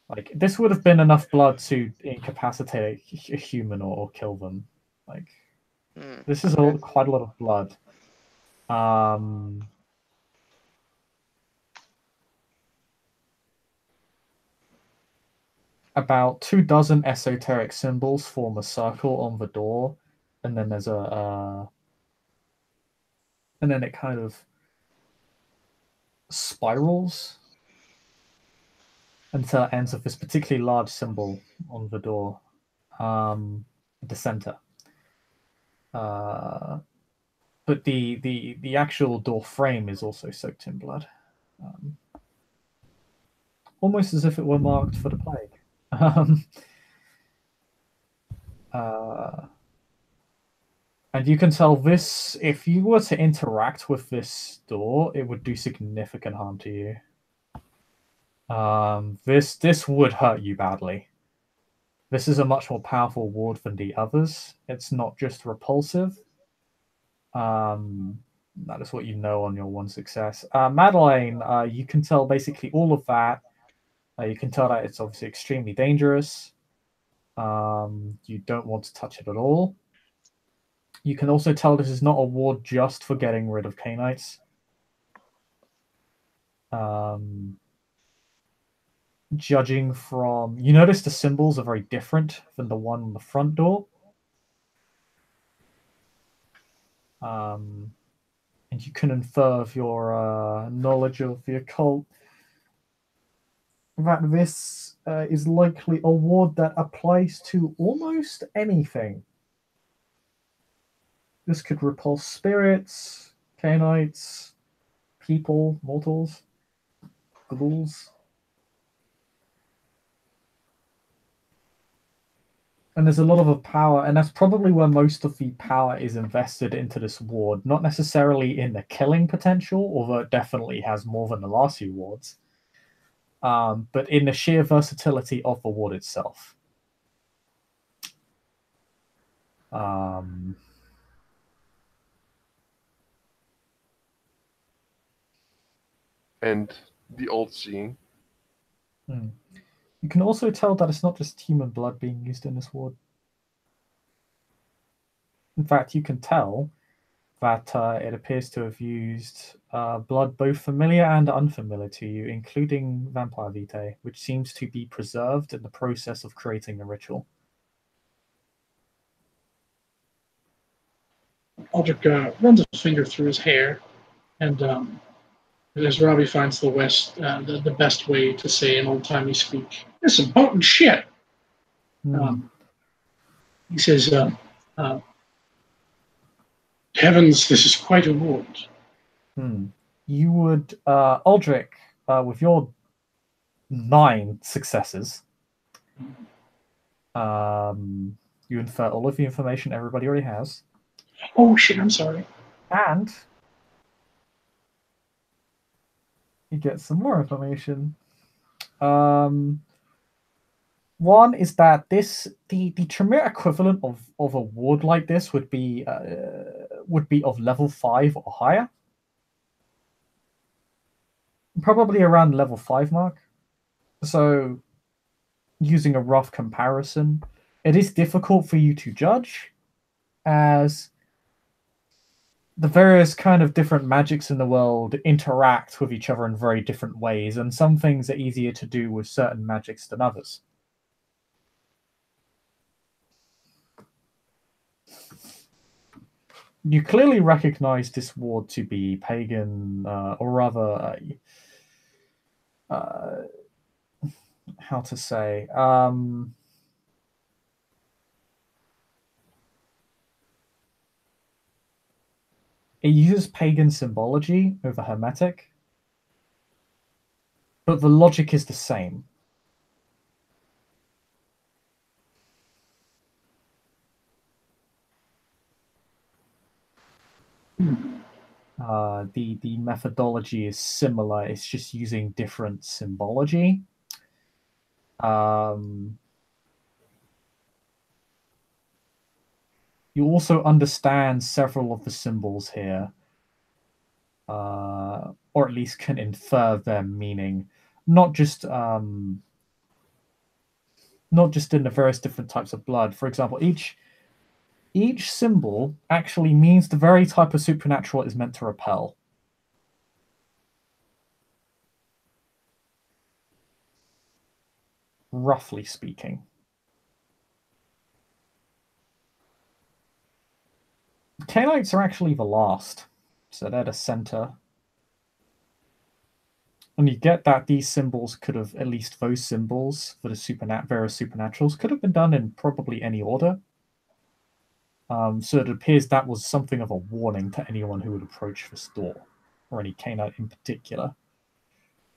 Like this would have been enough blood to incapacitate a human or kill them. Like this is
Okay.
quite a lot of blood. About 24 esoteric symbols form a circle on the door, and then there's and then it kind of spirals until it ends with this particularly large symbol on the door, at the center. But the actual door frame is also soaked in blood, almost as if it were marked for the plague. And you can tell this, if you were to interact with this door, it would do significant harm to you. This would hurt you badly. This is a much more powerful ward than the others. It's not just repulsive. That is what you know on your 1 success. Madeline, you can tell basically all of that. You can tell that it's obviously extremely dangerous. You don't want to touch it at all. You can also tell this is not a ward just for getting rid of Canaanites. Judging from... You notice the symbols are very different than the one on the front door. And you can infer of your knowledge of the occult that this is likely a ward that applies to almost anything. This could repulse spirits, Canaanites, people, mortals, ghouls. And there's a lot of power, and that's probably where most of the power is invested into this ward. Not necessarily in the killing potential, although it definitely has more than the last few wards, but in the sheer versatility of the ward itself.
And the old seeing.
You can also tell that it's not just human blood being used in this ward. In fact, you can tell that it appears to have used blood both familiar and unfamiliar to you, including vampire vitae, which seems to be preserved in the process of creating the ritual.
Aldrich runs a finger through his hair, and as Robbie finds the best way to say in old-timey speak, "This is some potent shit." He says, "Heavens, this is quite a wound."
You would, Aldrich, with your 9 successes, you infer all of the information everybody already has.
Oh shit! I'm sorry.
And you get some more information. One is that the Tremere equivalent of a ward like this would be of level 5 or higher. Probably around level 5 mark. So, using a rough comparison, it is difficult for you to judge, as the various kind of different magics in the world interact with each other in very different ways, and some things are easier to do with certain magics than others. You clearly recognize this ward to be pagan, or rather, how to say, it uses pagan symbology over hermetic, but the logic is the same. The methodology is similar. It's just using different symbology. You also understand several of the symbols here, or at least can infer their meaning, not just in the various different types of blood. For example, each symbol actually means the very type of supernatural it is meant to repel. Roughly speaking. Canites are actually the last, so they're the center. And you get that these symbols could have, at least those symbols for the various supernaturals, could have been done in probably any order. So it appears that was something of a warning to anyone who would approach this door, or any canite in particular.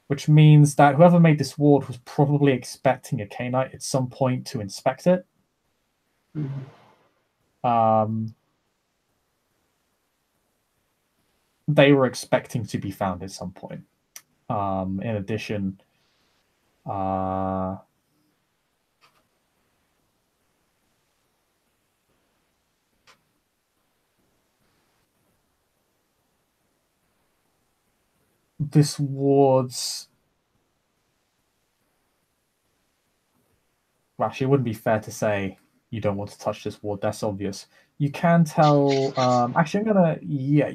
Which means that whoever made this ward was probably expecting a canite at some point to inspect it. They were expecting to be found at some point. In addition, this ward's... Well, actually, it wouldn't be fair to say you don't want to touch this ward. That's obvious. You can tell... actually, I'm gonna... Yeah,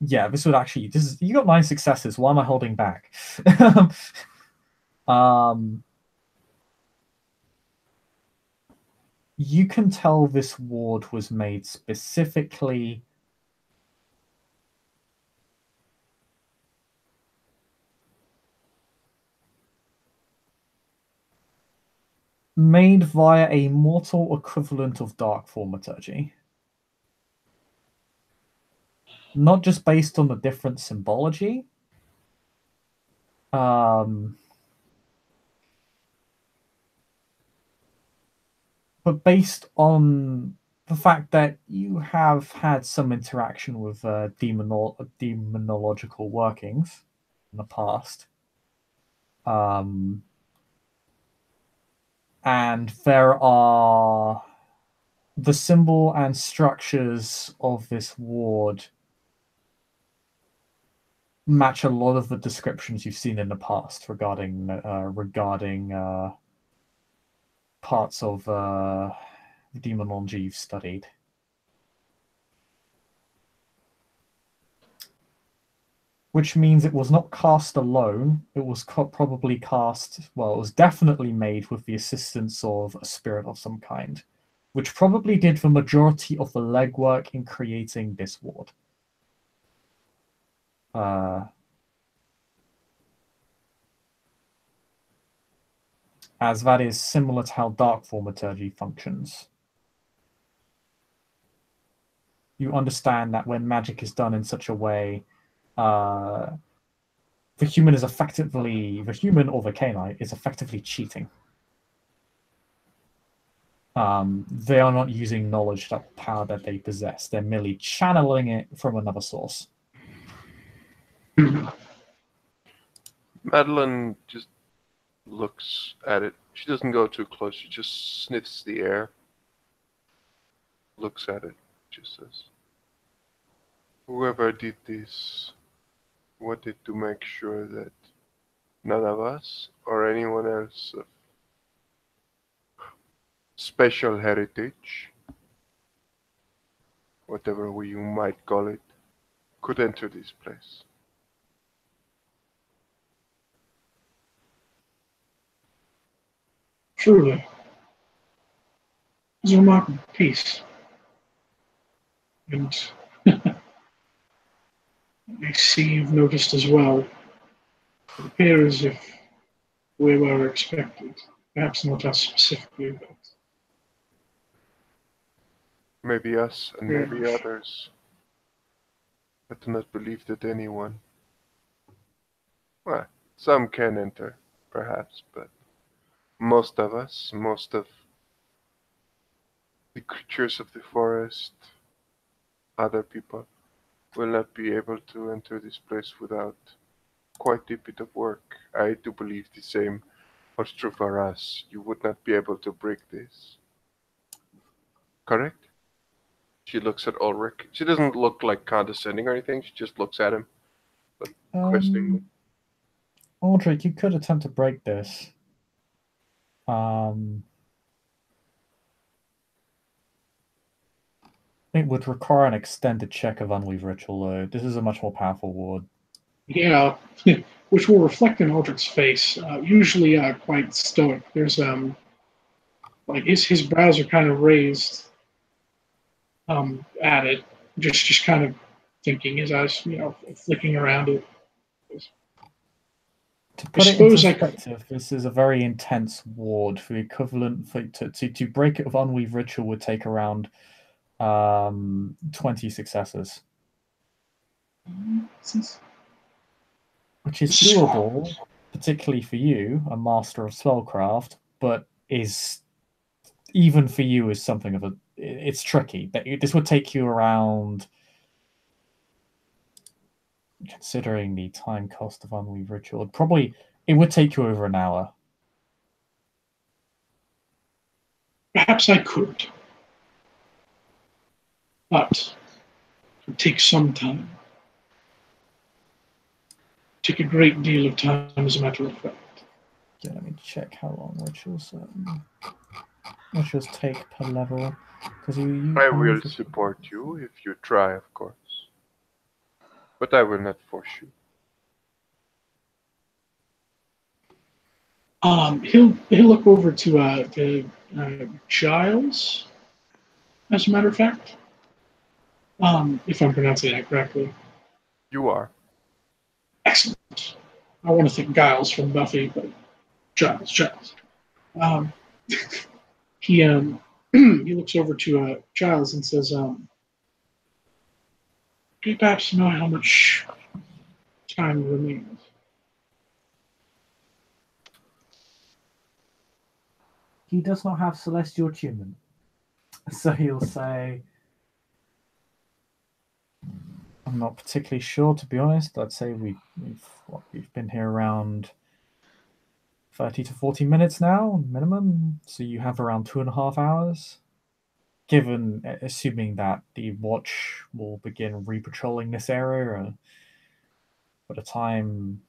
yeah, this would actually... You got 9 successes. Why am I holding back? You can tell this ward was made specifically... made via a mortal equivalent of dark thaumaturgy. Not just based on the different symbology, but based on the fact that you have had some interaction with demonological workings in the past. And there are the symbol and structures of this ward match a lot of the descriptions you've seen in the past regarding parts of the demonology you've studied. Which means it was not cast alone. It was probably cast, well, it was definitely made with the assistance of a spirit of some kind, which probably did the majority of the legwork in creating this ward. As that is similar to how dark thaumaturgy functions. You understand that when magic is done in such a way, the human or the canite is effectively cheating. They are not using knowledge, that power that they possess. They're merely channeling it from another source.
Madeline just looks at it. She doesn't go too close. She just sniffs the air. Looks at it. Just says, whoever did this wanted to make sure that none of us or anyone else of special heritage whatever you might call it, could enter this place.
Truly, it's a remarkable piece. And I see you've noticed as well, it appears as if we were expected, perhaps not us specifically, but
Maybe us and
very
maybe
much.
others. I do not believe that anyone. Well, some can enter, perhaps, but most of us, most of the creatures of the forest, other people, will not be able to enter this place without quite a bit of work. I do believe the same holds true for us. You would not be able to break this. Correct? She looks at Ulrich. She doesn't look like condescending or anything. She just looks at him, but questioningly.
Aldrich, you could attempt to break this. It would require an extended check of unleavened ritual, though. This is a much more powerful ward.
Yeah, which will reflect in Aldrich's face. Usually quite stoic. There's like his brows are kind of raised at it, just kind of thinking, his eyes, flicking around it.
To
I
put it into
suppose I could.
perspective, this is a very intense ward. For the equivalent to break it with unweave ritual would take around 20 successes, which is doable, particularly for you, a master of spellcraft, but is even for you is something of a. It's tricky. This would take you around, considering the time cost of unweave ritual, it would take you over an hour.
Perhaps I could, but it would take some time. Take a great deal of time, as a matter of fact.
Yeah, let me check how long rituals take per level. Because you
I will support you if you try, of course. But I will not force you.
He'll look over to Giles, as a matter of fact. If I'm pronouncing that correctly.
You are.
Excellent. I want to think Giles from Buffy, but Giles. Um, he he looks over to Giles and says, "Do you perhaps know how much time remains?"
He does not have celestial attunement. So he'll say, I'm not particularly sure, to be honest. I'd say we've been here around 30 to 40 minutes now, minimum. So you have around 2.5 hours. Assuming that the watch will begin re-patrolling this area by the time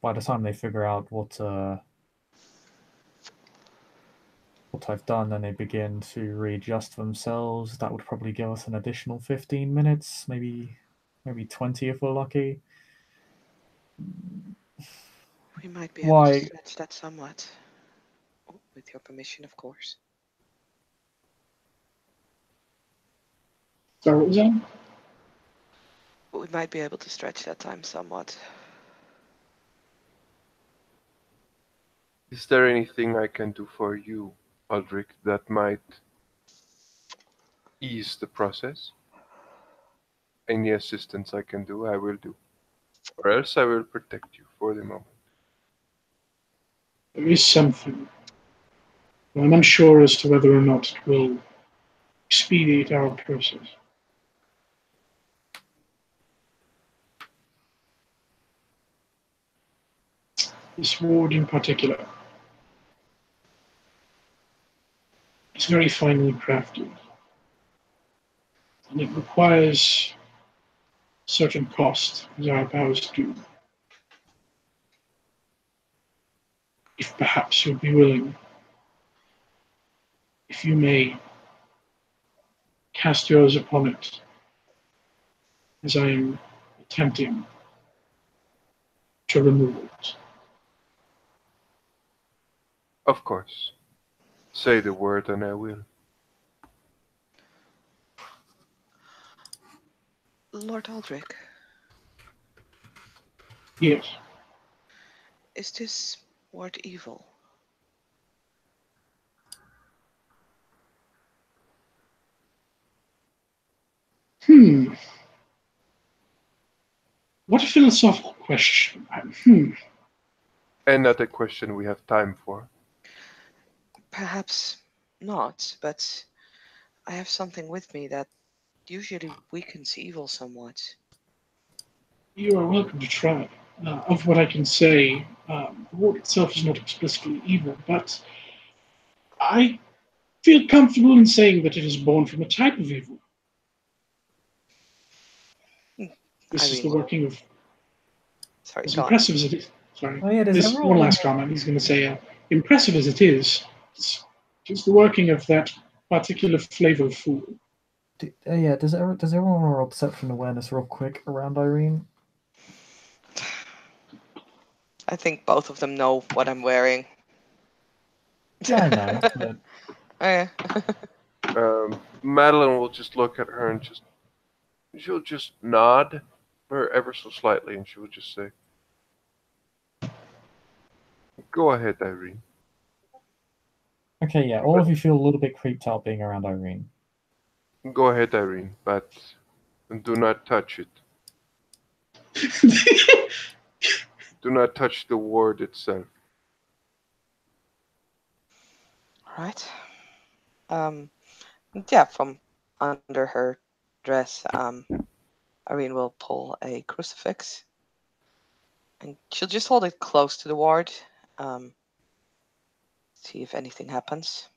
they figure out what I've done and they begin to readjust themselves, that would probably give us an additional 15 minutes, maybe 20 if we're lucky.
We might be able to stretch that somewhat. Oh, with your permission, of course.
Sorry, what was that?
We might be able to stretch that time somewhat.
Is there anything I can do for you, Aldrich, that might ease the process? Any assistance I can do, I will do. Or else I will protect you for the moment.
There is something. I'm unsure as to whether or not it will expedite our process. This ward in particular is very finely crafted, and it requires certain cost, as our powers do. If perhaps you'd be willing, if you may cast yours upon it, as I am attempting to remove it.
Of course. Say the word and I will.
Lord Aldrich,
Yes.
is this word evil?
What a philosophical question.
And not a question we have time for.
Perhaps not, but I have something with me that usually weakens evil somewhat.
You are welcome to try. Of what I can say, the ward itself is not explicitly evil, but I feel comfortable in saying that it is born from a type of evil. This is
Irene
the
will.
working of,
Sorry,
as
go on.
impressive as it is. Sorry.
Oh yeah, there's
This one last comment. He's going to say, impressive as it is, it's the working of that particular flavor of food.
yeah, does everyone roll perception awareness real quick around Irene?
I think both of them know what I'm wearing.
Yeah, I know, but
Okay.
Madeline will just look at her and she'll just nod her ever so slightly and she will just say, go ahead, Irene.
okay, yeah, all of you feel a little bit creeped out being around Irene.
Go ahead, Irene, but do not touch it. Do not touch the ward itself.
Right. Yeah, from under her dress, Irene will pull a crucifix, and she'll just hold it close to the ward. See if anything happens.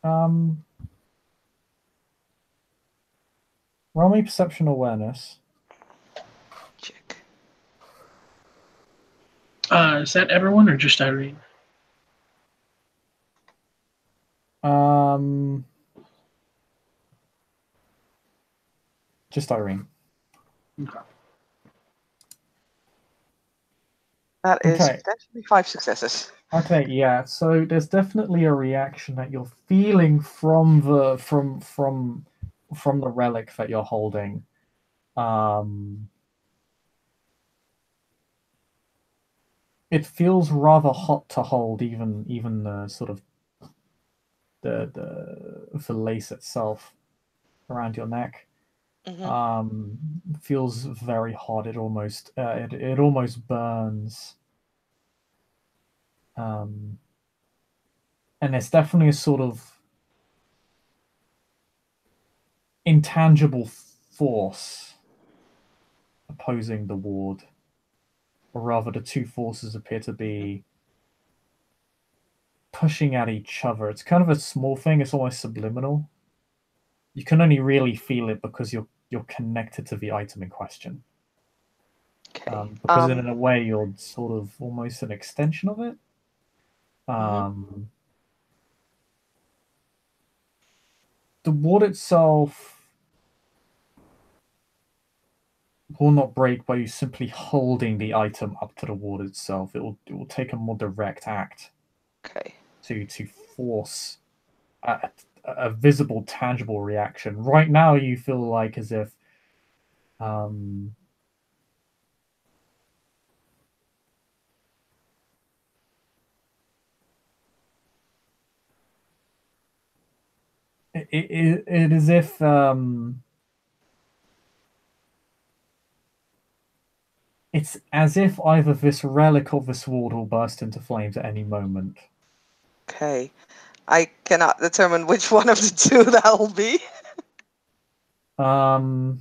Roll me perception awareness.
Check.
Is that everyone or just Irene?
Just Irene.
Okay.
That is
Okay.
potentially 5 successes.
Okay, yeah. So there's definitely a reaction that you're feeling from the relic that you're holding. It feels rather hot to hold, even the sort of the lace itself around your neck. Feels very hot. It almost it almost burns. And there's definitely a sort of intangible force opposing the ward, or rather, the two forces appear to be pushing at each other. It's kind of a small thing. It's almost subliminal. You can only really feel it because you're connected to the item in question.
Okay.
Because in a way, you're sort of almost an extension of it. The ward itself will not break by you simply holding the item up to the ward itself. It will take a more direct act.
Okay.
To force a visible, tangible reaction. Right now, you feel like as if it is if it's as if either this relic or this ward will burst into flames at any moment.
Okay. I cannot determine which one of the two that will be.
No,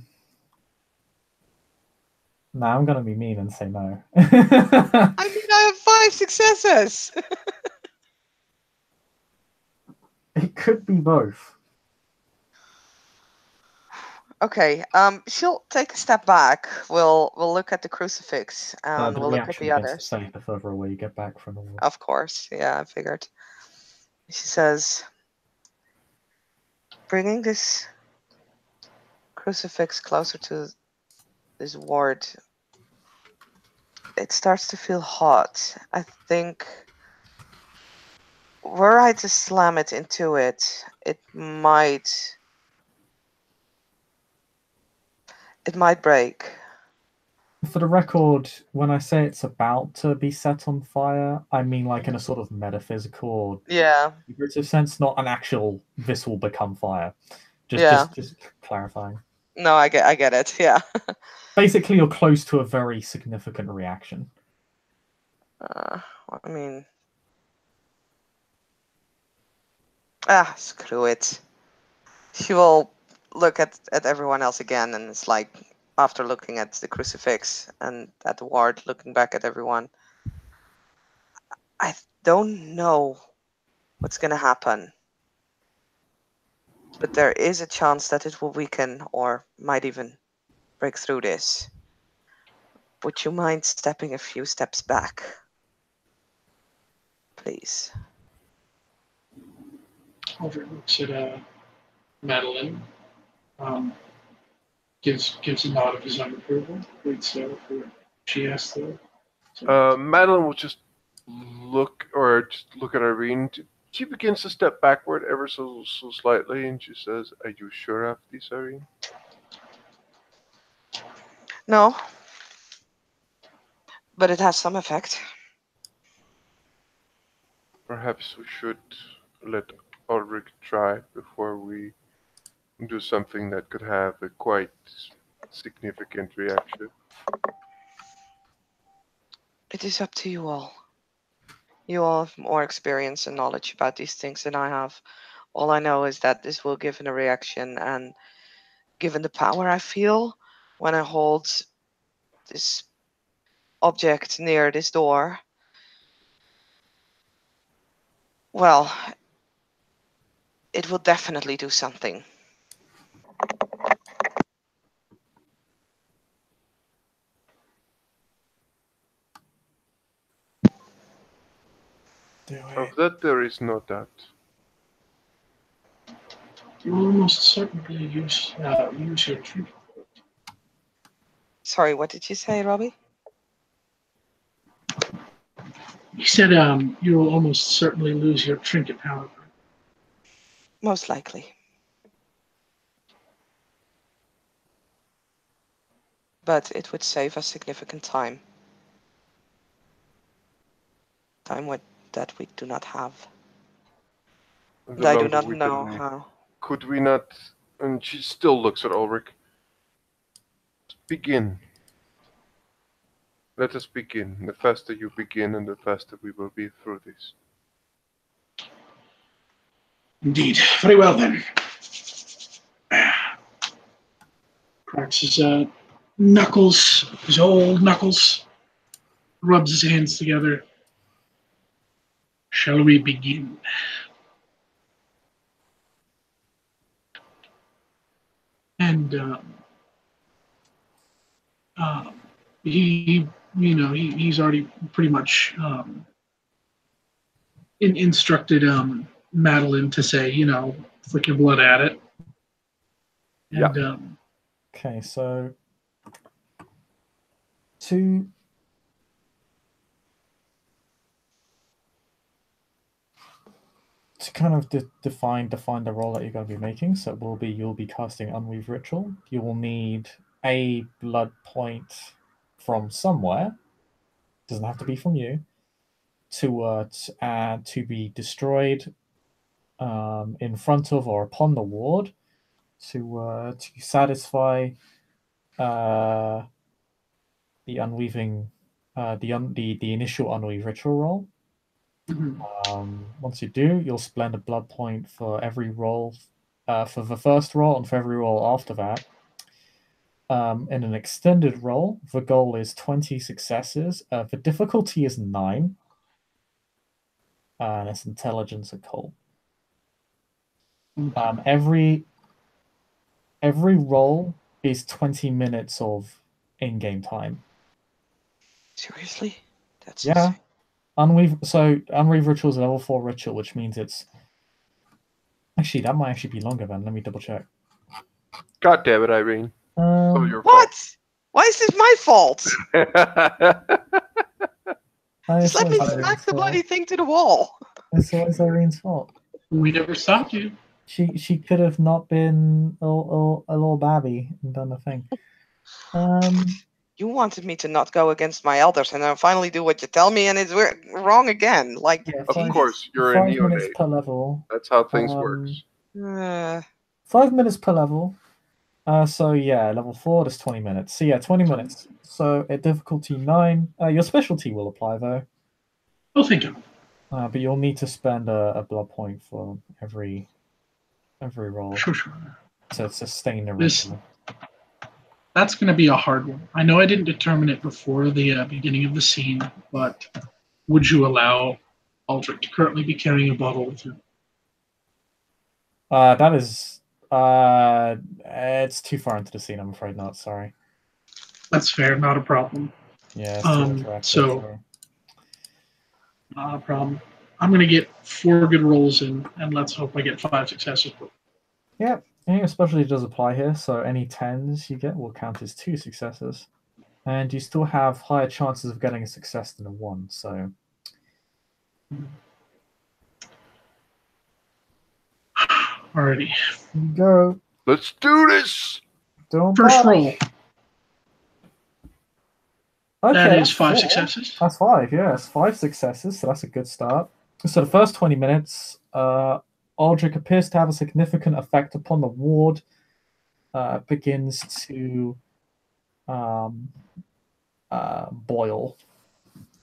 I'm gonna be mean and say no.
I mean, I have 5 successes.
It could be both.
Okay. She'll take a step back. We'll look at the crucifix and
The
we'll look at
reaction
the
gets to
others.
say the further away you get back from the wall.
Of course. Yeah, I figured. She says, bringing this crucifix closer to this ward, it starts to feel hot. I think were I to slam it into it, it might break.
For the record, when I say it's about to be set on fire, I mean like in a sort of metaphysical,
Yeah.
figurative sense, not an actual "this will become fire." Just,
Yeah.
just clarifying.
No, I get it. Yeah.
Basically, you're close to a very significant reaction.
I mean, screw it. She will look at everyone else again, and it's like after looking at the crucifix and at the ward, looking back at everyone. I don't know what's gonna happen, but there is a chance that it will weaken or might even break through this. Would you mind stepping a few steps back, please?
Aldrich looks at Madeline, gives a nod of his own approval. Waits for she asks the.
Madeline will just look at Irene. She begins to step backward ever so slightly, and she says, "Are you sure of this, Irene?"
No, but it has some effect.
Perhaps we should let Ulrich try before we do something that could have a quite significant reaction.
It is up to you all. You all have more experience and knowledge about these things than I have. All I know is that this will give a reaction, and given the power I feel when I hold this object near this door, well, it will definitely do something.
Of that there is no doubt.
You will almost certainly use your trinket.
Sorry, what did you say, Robbie?
He said, "You will almost certainly lose your trinket, however."
Most likely. But it would save us significant time. Time that we do not have.
The
And I do
longer
not
we
know
delay.
how.
Could we not? And she still looks at Ulrich. Begin. Let us begin. The faster you begin, and the faster we will be through this.
Indeed. Very well then. Cracks his knuckles, his old knuckles, rubs his hands together. Shall we begin? And he, he's already pretty much instructed Madeline to say, flick your blood at it. And
Yeah.
Okay, so to kind of define the role that you're going to be making, so it will be you'll be casting Unweave Ritual. You will need a blood point from somewhere. Doesn't have to be from you. To be destroyed in front of or upon the ward to satisfy the unweaving the initial unweave ritual roll. Once you do, you'll spend a blood point for every roll for the first roll and for every roll after that. In an extended roll, the goal is 20 successes. The difficulty is 9. And it's intelligence occult. Every roll is 20 minutes of in-game time.
Seriously? That's
Yeah.
insane.
Unweave Ritual is a level 4 ritual, which means it's Actually, that might actually be longer then. Let me double check.
God damn it, Irene. Some of your
What? Why is this my fault?
fault.
Just let me
It's Irene's
smack the
fault.
bloody thing to the wall.
It's always Irene's fault.
We never stopped you.
She could have not been a little babby and done the thing.
You wanted me to not go against my elders, and I finally do what you tell me, and it's wrong again. Like,
Yeah,
Of
Jesus.
course, you're a
5 minutes
neonate.
per level.
That's how things works.
5 minutes per level. So yeah, level 4, that's 20 minutes. So yeah, 20 minutes. So at difficulty 9, your specialty will apply though.
Oh, thank you.
But you'll need to spend a blood point for every roll
Sure.
to sustain the
This-
ritual.
That's going to be a hard one. I know I didn't determine it before the beginning of the scene, but would you allow Aldrich to currently be carrying a bottle with him?
That is it's too far into the scene. I'm afraid not. Sorry.
That's fair, not a problem.
Yeah, it's too interactive.
so-
sorry.
Not a problem. I'm going to get 4 good rolls in, and let's hope I get 5 successes.
Yep. And your specialty does apply here, so any 10s you get will count as 2 successes. And you still have higher chances of getting a success than a 1, so...
Alrighty.
Go.
Let's do this!
Don't
First
bother.
roll.
Okay,
That is
that's
5
4.
successes.
That's 5, yes. 5 successes, so that's a good start. So the first 20 minutes, Aldrich appears to have a significant effect upon the ward. Begins to boil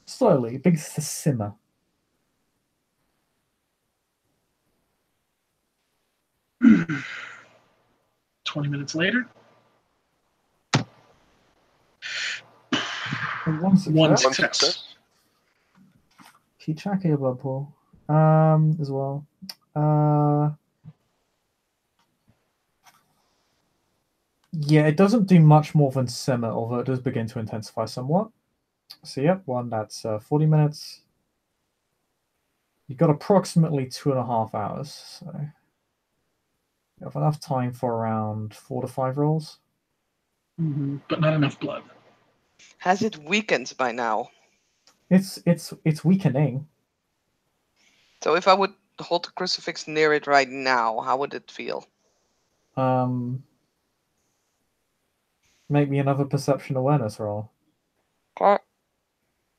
slowly. It begins to simmer.
Mm. 20 minutes later.
And one success.
One
One
success.
success.
Keep track of your blood pool as well. Yeah, it doesn't do much more than simmer, although it does begin to intensify somewhat. So yep, that's 40 minutes. You've got approximately 2.5 hours, so you have enough time for around 4 to 5 rolls.
But not enough blood.
Has it weakened by now?
It's weakening.
So if I would hold the crucifix near it right now, how would it feel?
Make me another perception awareness roll.
Okay.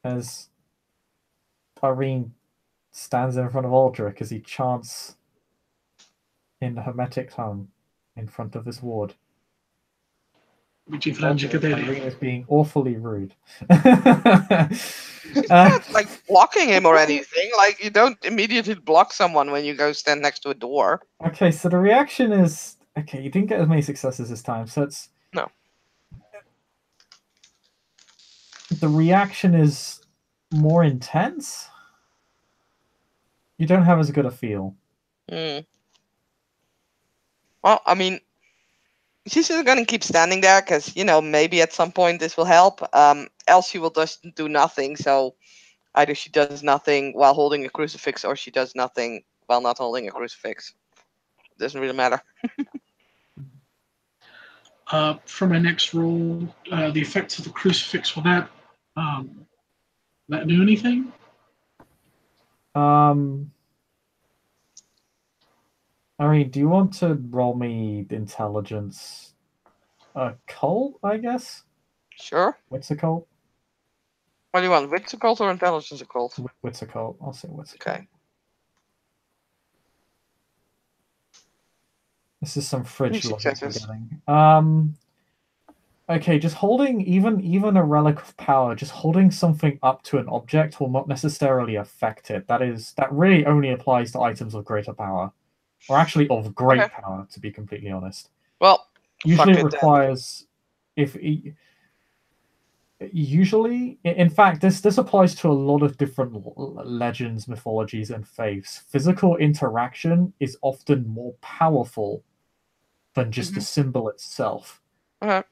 As Irene stands in front of Aldrich as he chants in the Hermetic tongue in front of this ward. Irene is being awfully rude.
She's not like blocking him or anything. Like, you don't immediately block someone when you go stand next to a door.
Okay, so the reaction is... Okay, you didn't get as many successes this time, so it's...
No.
The reaction is more intense? You don't have as good a feel.
Well, I mean, she's just gonna keep standing there because, you know, maybe at some point this will help. Else she will just do nothing. So either she does nothing while holding a crucifix, or she does nothing while not holding a crucifix. Doesn't really matter.
For my next roll, the effects of the crucifix, will that do anything?
Irene, do you want to roll me intelligence? Occult, I guess?
Sure.
What's occult?
What do you want? Wits occult or intelligence occult?
What's occult? I'll say what's occult.
Okay.
This is some fridge
Three
logic we're
successes.
getting. Okay, just holding even a relic of power, just holding something up to an object will not necessarily affect it. That really only applies to items of greater power, or actually of great power, to be completely honest.
Well,
Usually
fuck
it
it then.
requires usually, in fact, this applies to a lot of different legends, mythologies, and faiths. Physical interaction is often more powerful than just the symbol itself.
Okay.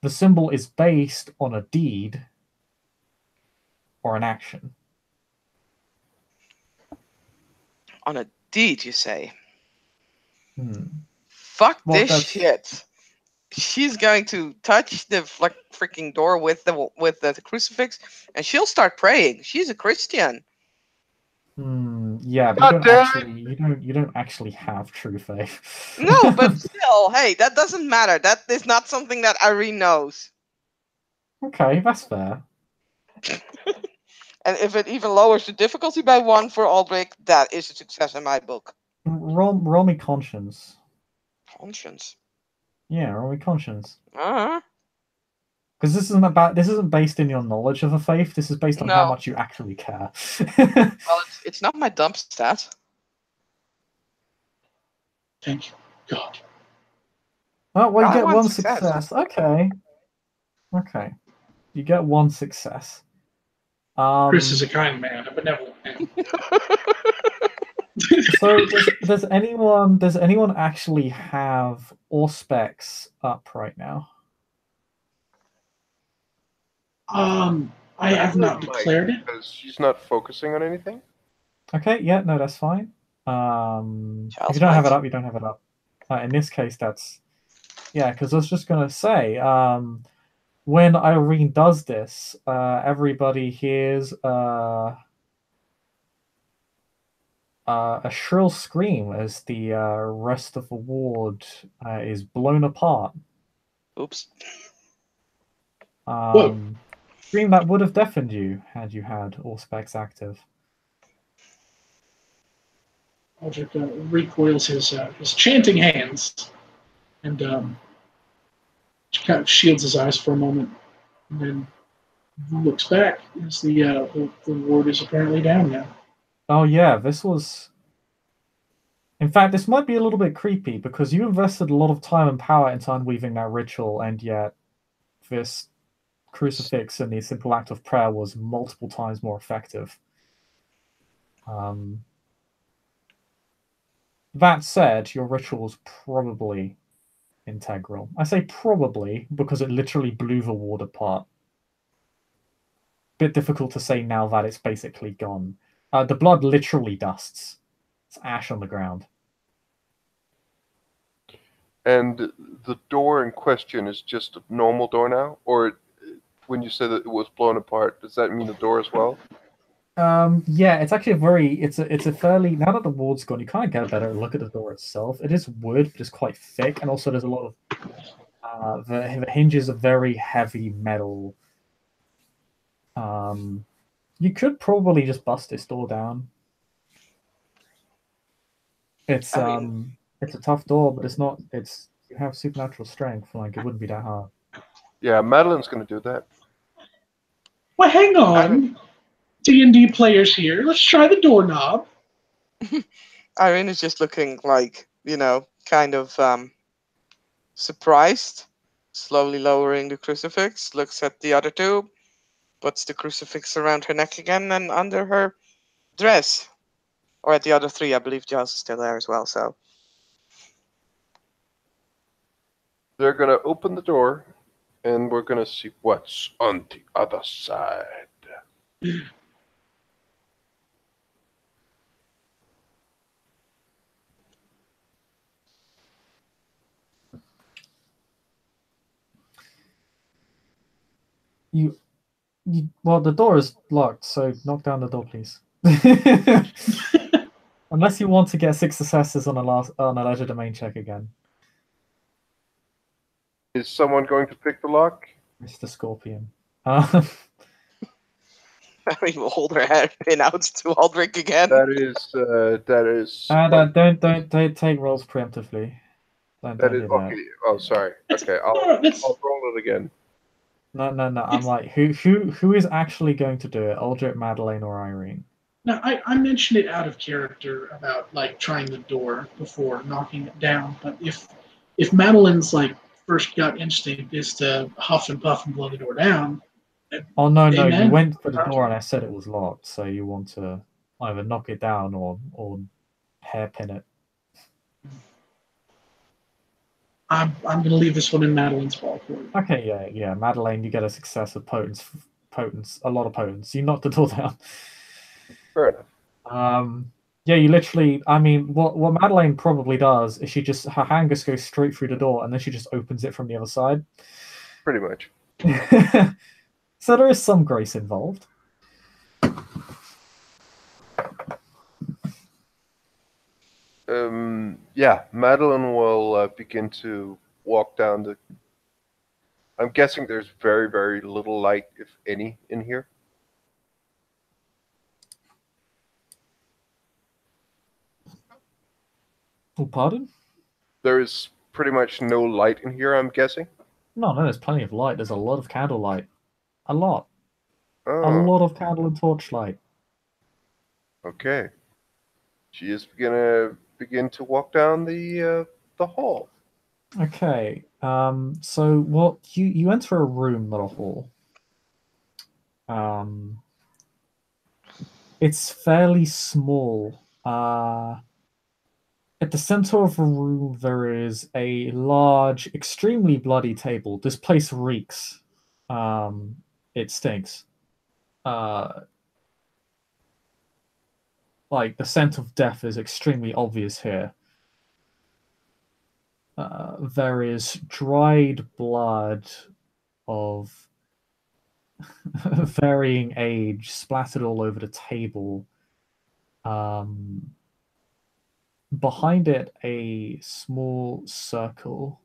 The symbol is based on a deed or an action.
On a deed, you say? Fuck
Well,
this shit. She's going to touch the freaking door with the crucifix, and she'll start praying. She's a Christian.
Yeah, but you don't actually have true faith.
No, but still, hey, that doesn't matter. That is not something that Irene knows.
Okay, that's fair.
And if it even lowers the difficulty by 1 for Aldrich, that is a success in my book.
Roll me conscience.
Conscience.
Yeah, roll me conscience.
Uh-huh.
Because this isn't based in your knowledge of a faith. This is based on how much you actually care.
Well, it's not my dump stat.
Thank you, God.
Oh, well, you get one success. Okay. You get one success.
Chris is a kind man, a benevolent man.
So does anyone actually have Auspex up right now?
I have not declared it
because she's not focusing on anything.
Okay, yeah, no, that's fine. If you don't have it up, you don't have it up. In this case, that's because I was just gonna say, when Irene does this, everybody hears a shrill scream as the rest of the ward is blown apart.
Oops.
Scream that would have deafened you had you had Auspex active.
Aldrich recoils his chanting hands and kind of shields his eyes for a moment, and then looks back as the ward is apparently down now.
Oh yeah, this was. In fact, this might be a little bit creepy because you invested a lot of time and power into unweaving that ritual, and yet this crucifix and the simple act of prayer was multiple times more effective. That said, your ritual was probably integral. I say probably because it literally blew the ward apart. Bit difficult to say now that it's basically gone. The blood literally dusts. It's ash on the ground.
And the door in question is just a normal door now? Or when you said that it was blown apart, does that mean the door as well?
Yeah, it's actually it's a fairly, now that the ward's gone, you kind of get a better look at the door itself. It is wood, but it's quite thick, and also there's a lot of the hinges are very heavy metal. You could probably just bust this door down. It's it's a tough door, but it's not. You have supernatural strength. Like, it wouldn't be that hard.
Yeah, Madeline's going to do that.
Well, hang on, D&D players here. Let's try the doorknob.
Irene is just looking like, kind of surprised, slowly lowering the crucifix, looks at the other two, puts the crucifix around her neck again and under her dress. Or at the other three, I believe Giles is still there as well, so.
They're going to open the door, and we're going to see what's on the other side.
Well, the door is locked, so knock down the door, please. Unless you want to get 6 successes on a leisure domain check again.
Is someone going to pick the lock?
Mr. Scorpion.
We will hold her head out to Aldrich again.
That is.
Don't take rolls preemptively. Don't
okay.
That.
Oh, sorry. Okay, I'll roll it again.
No. I'm like, who is actually going to do it? Aldrich, Madeleine, or Irene?
Now, I mentioned it out of character about trying the door before knocking it down, but if Madeline's first gut instinct is to huff and puff and blow the door down.
Oh no, you went for the door and I said it was locked, so you want to either knock it down or hairpin it.
I'm going to leave this one in Madeline's ballpark.
Okay, yeah. Madeleine, you get a success of potence, a lot of potence. You knocked the door down.
Fair enough.
Yeah, you literally. I mean, what Madeleine probably does is her hand just goes straight through the door, and then she just opens it from the other side.
Pretty much.
So there is some grace involved.
Yeah, Madeline will begin to walk down the. I'm guessing there's very, very little light, if any, in here.
Oh, pardon?
There is pretty much no light in here, I'm guessing.
No, there's plenty of light. There's a lot of candlelight. A lot. A
Oh,
lot of candle and torchlight.
okay. She is gonna begin to walk down the hall.
Okay. So what you enter a room, not a hall. It's fairly small. At the center of the room, there is a large, extremely bloody table. This place reeks. It stinks. Like the scent of death is extremely obvious here. There is dried blood of varying age splattered all over the table. Behind it, a small circle.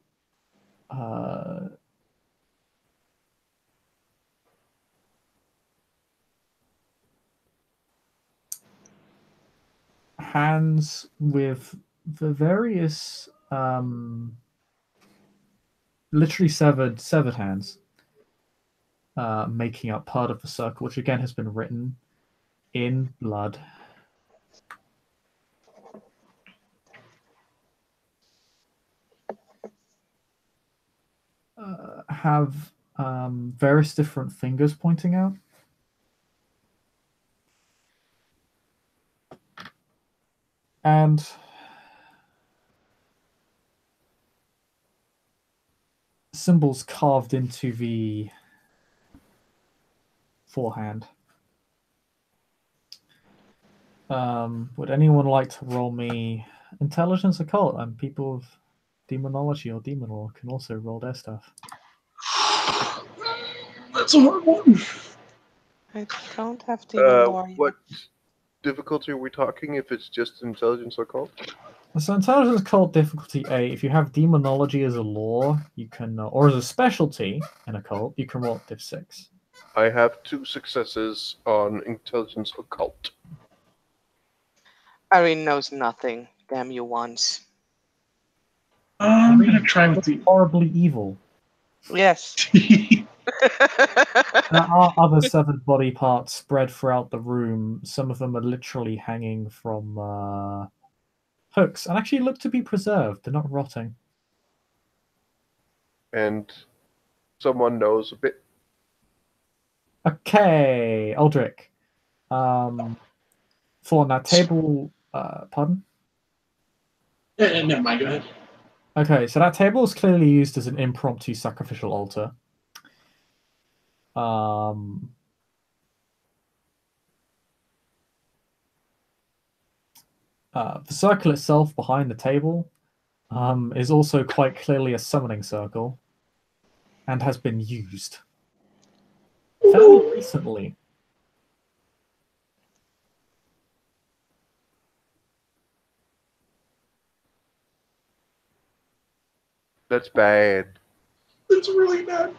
Hands with the various literally severed hands making up part of the circle, which again has been written in blood. Have various different fingers pointing out. And symbols carved into the forehand. Would anyone like to roll me intelligence occult? And people of demonology or demon lore can also roll their stuff.
That's a hard one.
I don't have demon lore yet.
What difficulty are we talking? If it's just intelligence occult?
So intelligence occult difficulty A. If you have demonology as a lore, you can, or as a specialty in occult, you can roll div 6.
I have 2 successes on intelligence occult.
Irene knows nothing. Damn you once.
I'm gonna try with the.
Horribly evil.
Yes.
There are other severed body parts spread throughout the room. Some of them are literally hanging from hooks and actually look to be preserved. They're not rotting.
And someone knows a bit.
Okay, Aldrich. For that table, pardon?
Never mind, go ahead.
Okay, so that table is clearly used as an impromptu sacrificial altar. The circle itself behind the table is also quite clearly a summoning circle and has been used fairly recently.
That's bad.
It's really bad.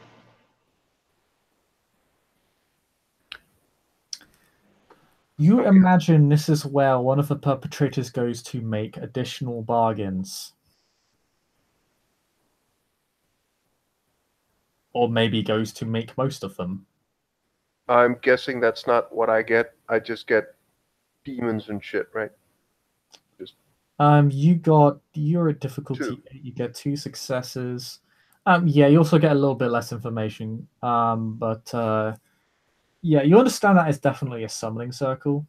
You imagine this is where one of the perpetrators goes to make additional bargains. Or maybe goes to make most of them.
I'm guessing that's not what I get. I just get demons and shit, right?
You're at difficulty
2.
8, you get 2 successes. Yeah, you also get a little bit less information. Yeah, you understand that it's definitely a summoning circle.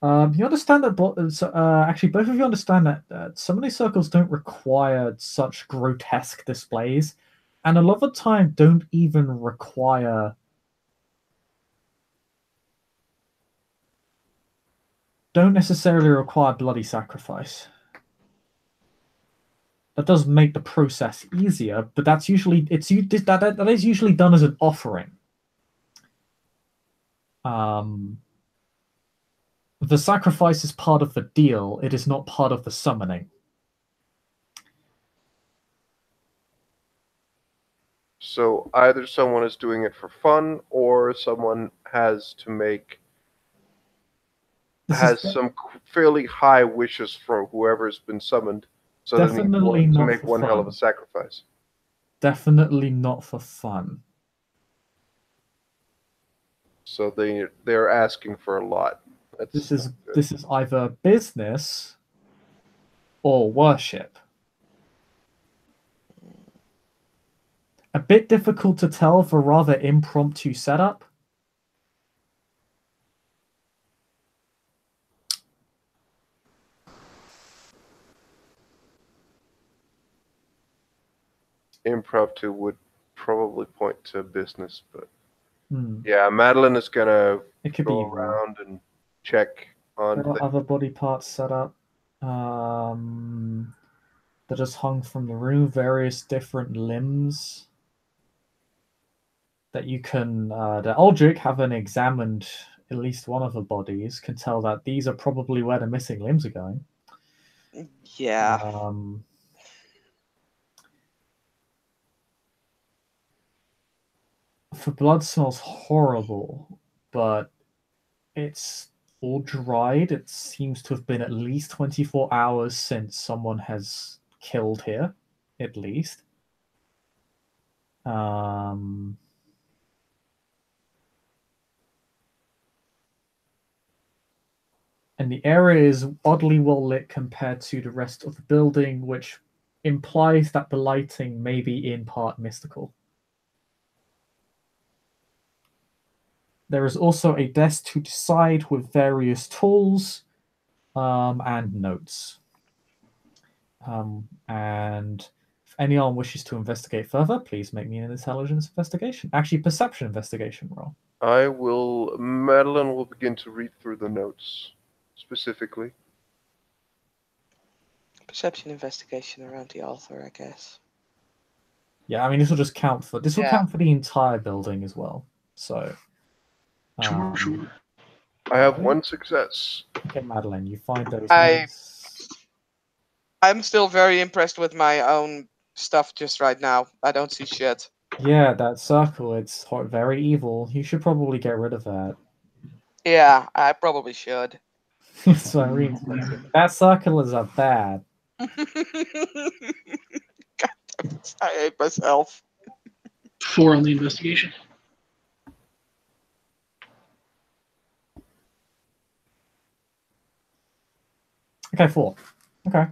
You understand that actually both of you understand that summoning circles don't require such grotesque displays, and a lot of the time don't even require don't necessarily require bloody sacrifice. That does make the process easier, but that's usually that is usually done as an offering. The sacrifice is part of the deal. It is not part of the summoning.
So either someone is doing it for fun, or someone has to some fairly high wishes for whoever's been summoned, so they need to make one hell of a sacrifice.
Definitely not for fun.
So they're asking for a lot.
This is either business or worship. A bit difficult to tell for rather impromptu setup.
Impromptu would probably point to business, but yeah, Madeline is gonna go around and check on.
There are other body parts set up. That just hung from the room, various different limbs that you can. The Aldrich, having examined at least one of the bodies, can tell that these are probably where the missing limbs are going.
Yeah.
For blood smells horrible, but it's all dried. It seems to have been at least 24 hours since someone has killed here, at least. And the area is oddly well lit compared to the rest of the building, which implies that the lighting may be in part mystical. There is also a desk to the side with various tools and notes. And if anyone wishes to investigate further, please make me an intelligence investigation. Actually, perception investigation roll.
Madeline will begin to read through the notes, specifically.
Perception investigation around the author, I guess.
Yeah, I mean, this will just count for count for the entire building as well. So,
sure.
I have one success.
Okay, Madeline, you find those notes.
I'm still very impressed with my own stuff just right now. I don't see shit.
Yeah, that circle, it's very evil. You should probably get rid of that.
Yeah, I probably should.
It's very expensive. That circle is a bad.
God, I hate myself.
4 on the investigation.
Okay, 4. Okay.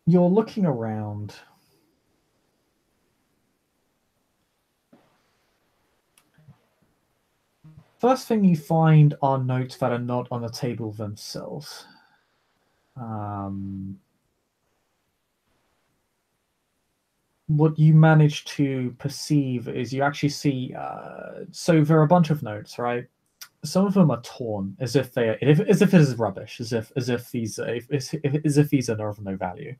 You're looking around. First thing you find are notes that are not on the table themselves. What you manage to perceive is you actually see. So there are a bunch of notes, right? Some of them are torn, as if it is rubbish, as if these are of no value.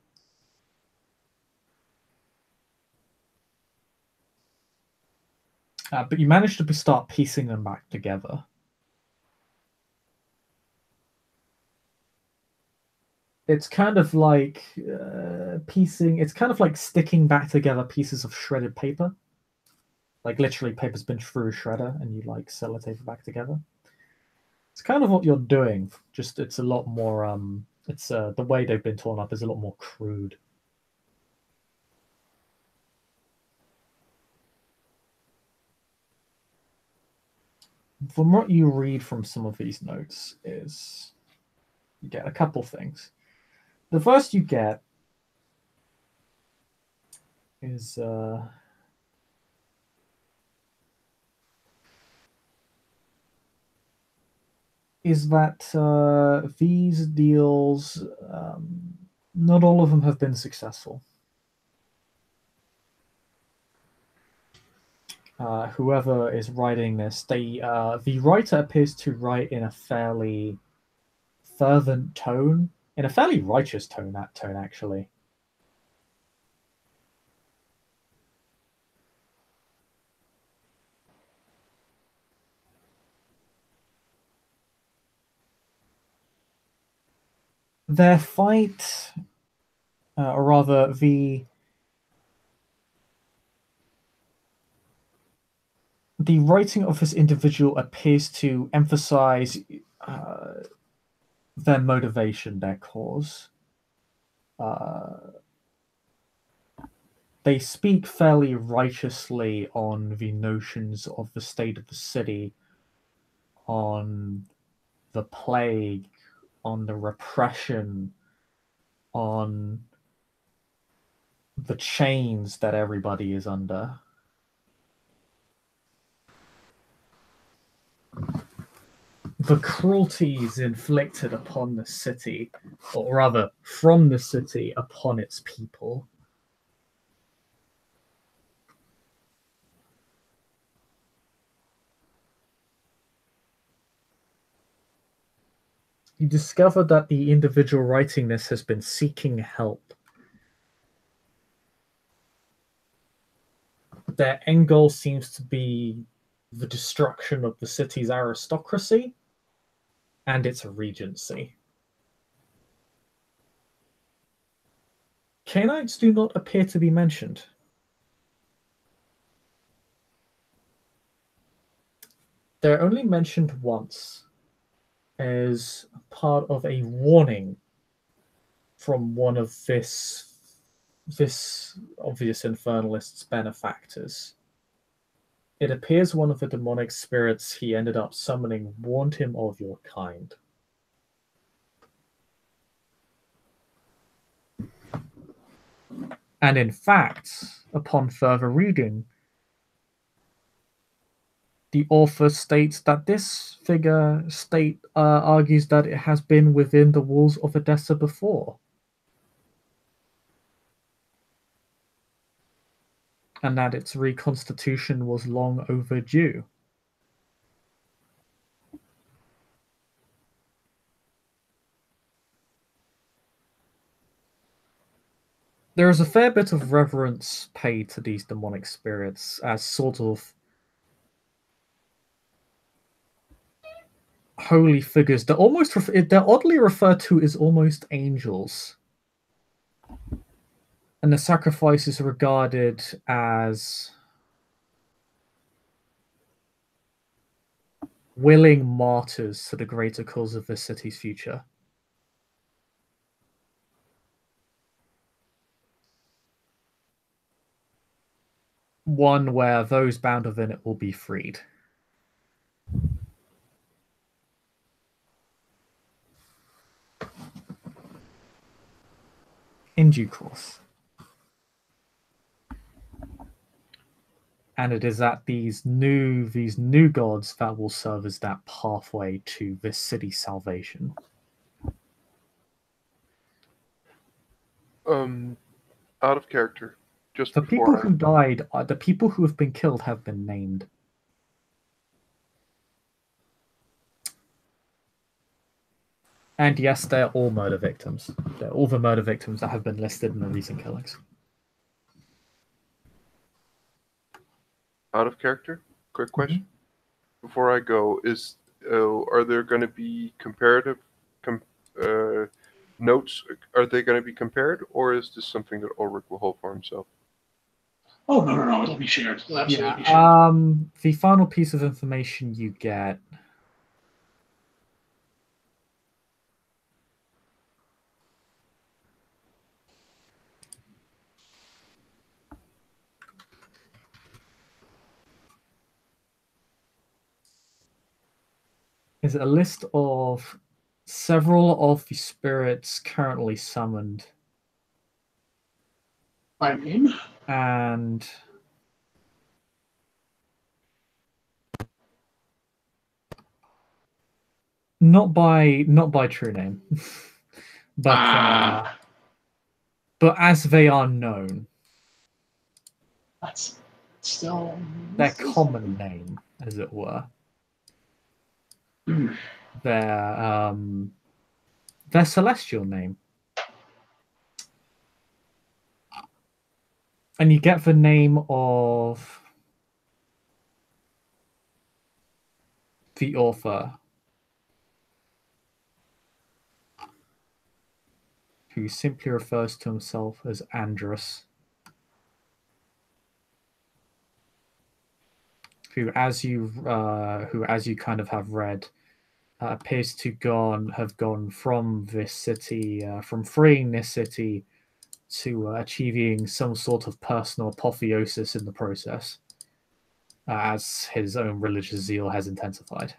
But you manage to start piecing them back together. It's kind of like It's kind of like sticking back together pieces of shredded paper. Like literally, paper's been through a shredder, and you like sellotape it back together. It's kind of what you're doing. Just it's a lot more. It's the way they've been torn up is a lot more crude. From what you read from some of these notes is you get a couple things. The first you get is is that these deals, not all of them have been successful. Whoever is writing this, the writer appears to write in a fairly fervent tone, in a fairly righteous tone. That tone, actually. Their fight, or rather, the writing of this individual appears to emphasize their motivation, their cause. They speak fairly righteously on the notions of the state of the city, on the plague, on the repression, on the chains that everybody is under. The cruelties inflicted upon the city, or rather from the city upon its people. You discover that the individual writing this has been seeking help. Their end goal seems to be the destruction of the city's aristocracy and its regency. Canaanites do not appear to be mentioned. They're only mentioned once as part of a warning from one of this obvious infernalist's benefactors. It appears one of the demonic spirits he ended up summoning warned him of your kind. And in fact, upon further reading, the author states that this figure argues that it has been within the walls of Odessa before. And that its reconstitution was long overdue. There is a fair bit of reverence paid to these demonic spirits as sort of holy figures. They're oddly referred to as almost angels. And the sacrifice is regarded as willing martyrs to the greater cause of the city's future. One where those bound within it will be freed. In due course. And it is at these new gods that will serve as that pathway to this city's salvation.
Out of character. Just
the people who died, the people who have been killed have been named. And yes, they're all murder victims. They're all the murder victims that have been listed in the recent killings.
Out of character? Quick question. Before I go, are there going to be comparative notes? Are they going to be compared, or is this something that Ulrich will hold for himself?
Oh, no. It'll be shared. It'll absolutely be shared.
The final piece of information you get is a list of several of the spirits currently summoned.
By name?
And Not by true name, but as they are known,
That's still
their common name, as it were. Their celestial name. And you get the name of the author, who simply refers to himself as Andrus, who, as you kind of have read, appears to have gone from this city, from freeing this city, to achieving some sort of personal apotheosis in the process, as his own religious zeal has intensified.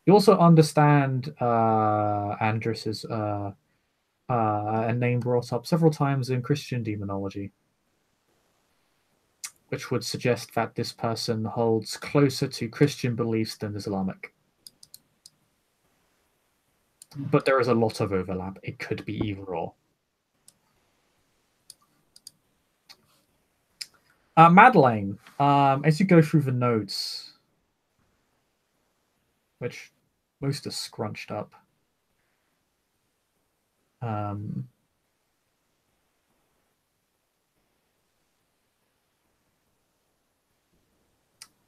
You also understand Andrus's a name brought up several times in Christian demonology, which would suggest that this person holds closer to Christian beliefs than Islamic. But there is a lot of overlap. It could be either or. Madeleine, as you go through the notes, which most are scrunched up,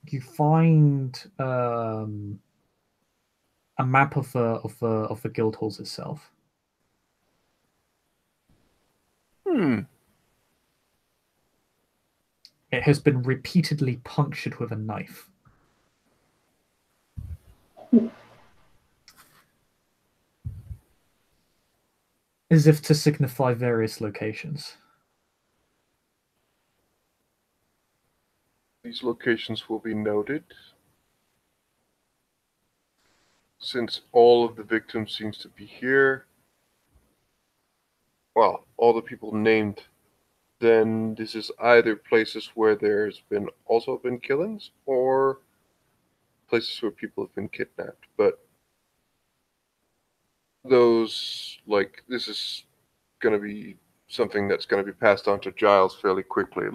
you find a map of the guild halls itself. It has been repeatedly punctured with a knife. As if to signify various locations.
These locations will be noted. Since all of the victims seems to be here, well, all the people named, then this is either places where there's also been killings or places where people have been kidnapped. But those, this is going to be something that's going to be passed on to Giles fairly quickly.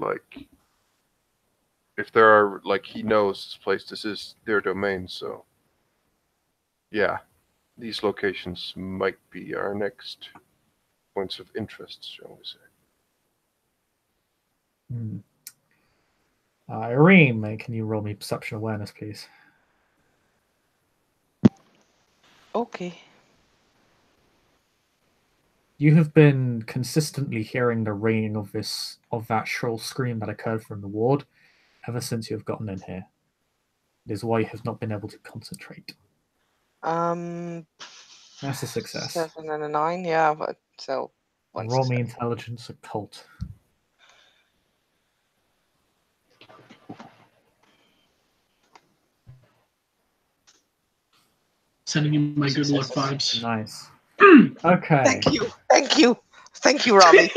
If there are, he knows this place, this is their domain, so yeah, these locations might be our next points of interest, shall we say.
Irene, can you roll me perception awareness, please?
Okay.
You have been consistently hearing the ringing of that shrill scream that occurred from the ward ever since you have gotten in here. It is why you have not been able to concentrate. That's a success.
7 and a 9, yeah. But so
roll me intelligence occult.
Sending you my good luck vibes.
Nice. Okay.
Thank you, Robbie.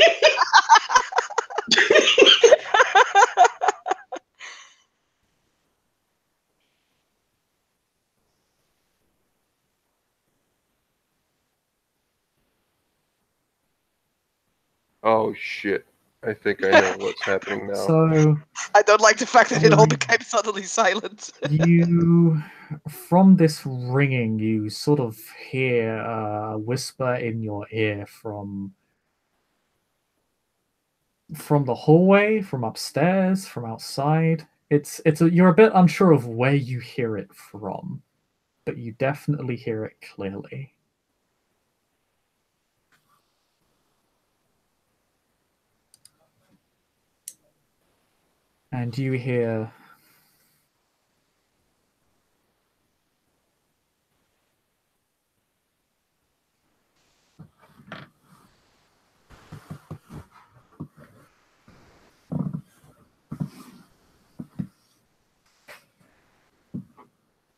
Oh shit. I think I know what's happening now.
So
I don't like the fact that it all became suddenly silent.
From this ringing, you sort of hear a whisper in your ear from the hallway, from upstairs, from outside. You're a bit unsure of where you hear it from, but you definitely hear it clearly. And you hear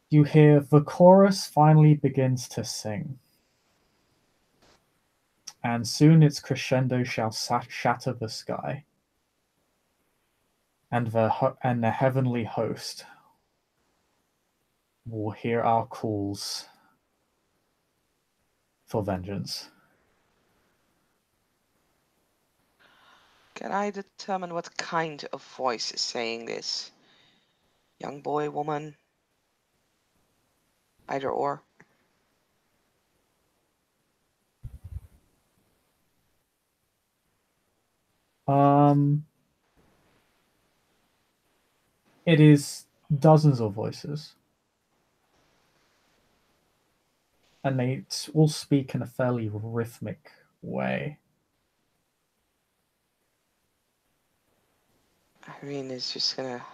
the chorus finally begins to sing. And soon its crescendo shall shatter the sky. And the heavenly host will hear our calls for vengeance.
Can I determine what kind of voice is saying this? Young boy, woman? Either or?
It is dozens of voices. And they all speak in a fairly rhythmic way.
Irene is just gonna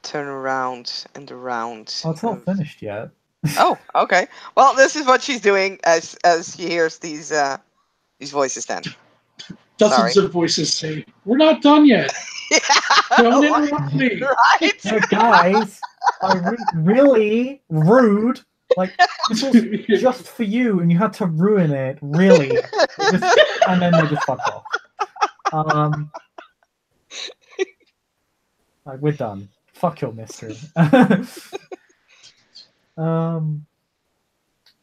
turn around and around.
Oh, it's not finished yet.
Oh, okay. Well, this is what she's doing as she hears these voices. Then
Dozens of voices say, "We're not done yet. Don't interrupt me."
Right?
Hey, guys, really rude. Like, this was just for you, and you had to ruin it. Really, and then they just fuck off. Like, we're done. Fuck your mystery.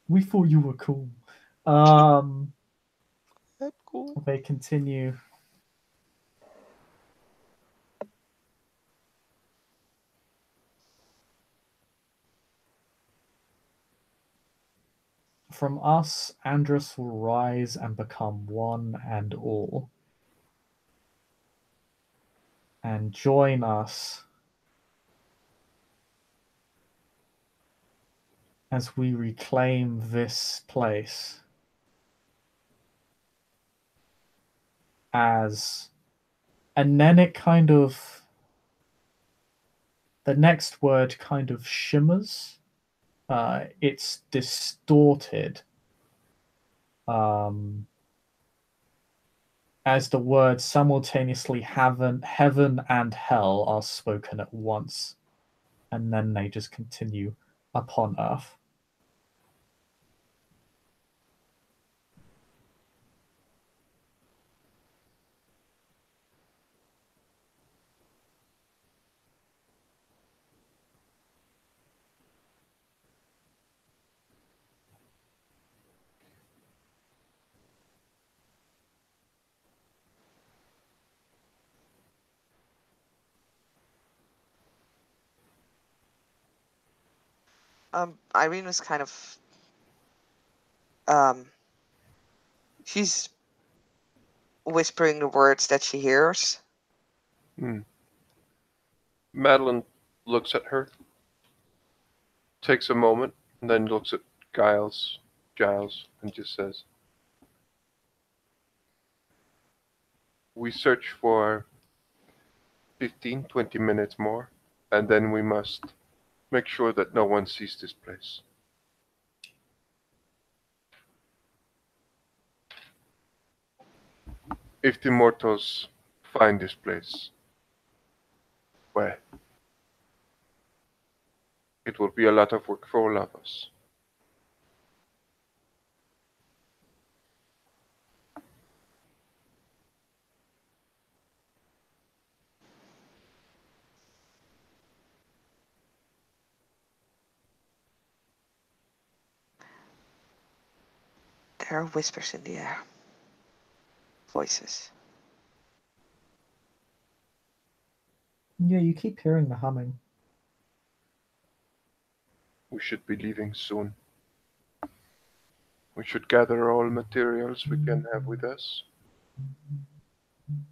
We thought you were cool.
That's cool.
They continue. From us, Andrus will rise and become one and all, and join us as we reclaim this place as, and then it kind of, the next word kind of shimmers. It's distorted as the words simultaneously heaven and hell are spoken at once, and then they just continue upon earth.
Irene was kind of she's whispering the words that she hears.
Madeline looks at her, takes a moment, and then looks at Giles, and just says, "We search for 15, 20 minutes more, and then we must make sure that no one sees this place. If the mortals find this place, well, it will be a lot of work for all of us."
There are whispers in the air. Voices.
Yeah, you keep hearing the humming.
We should be leaving soon. We should gather all materials we can have with us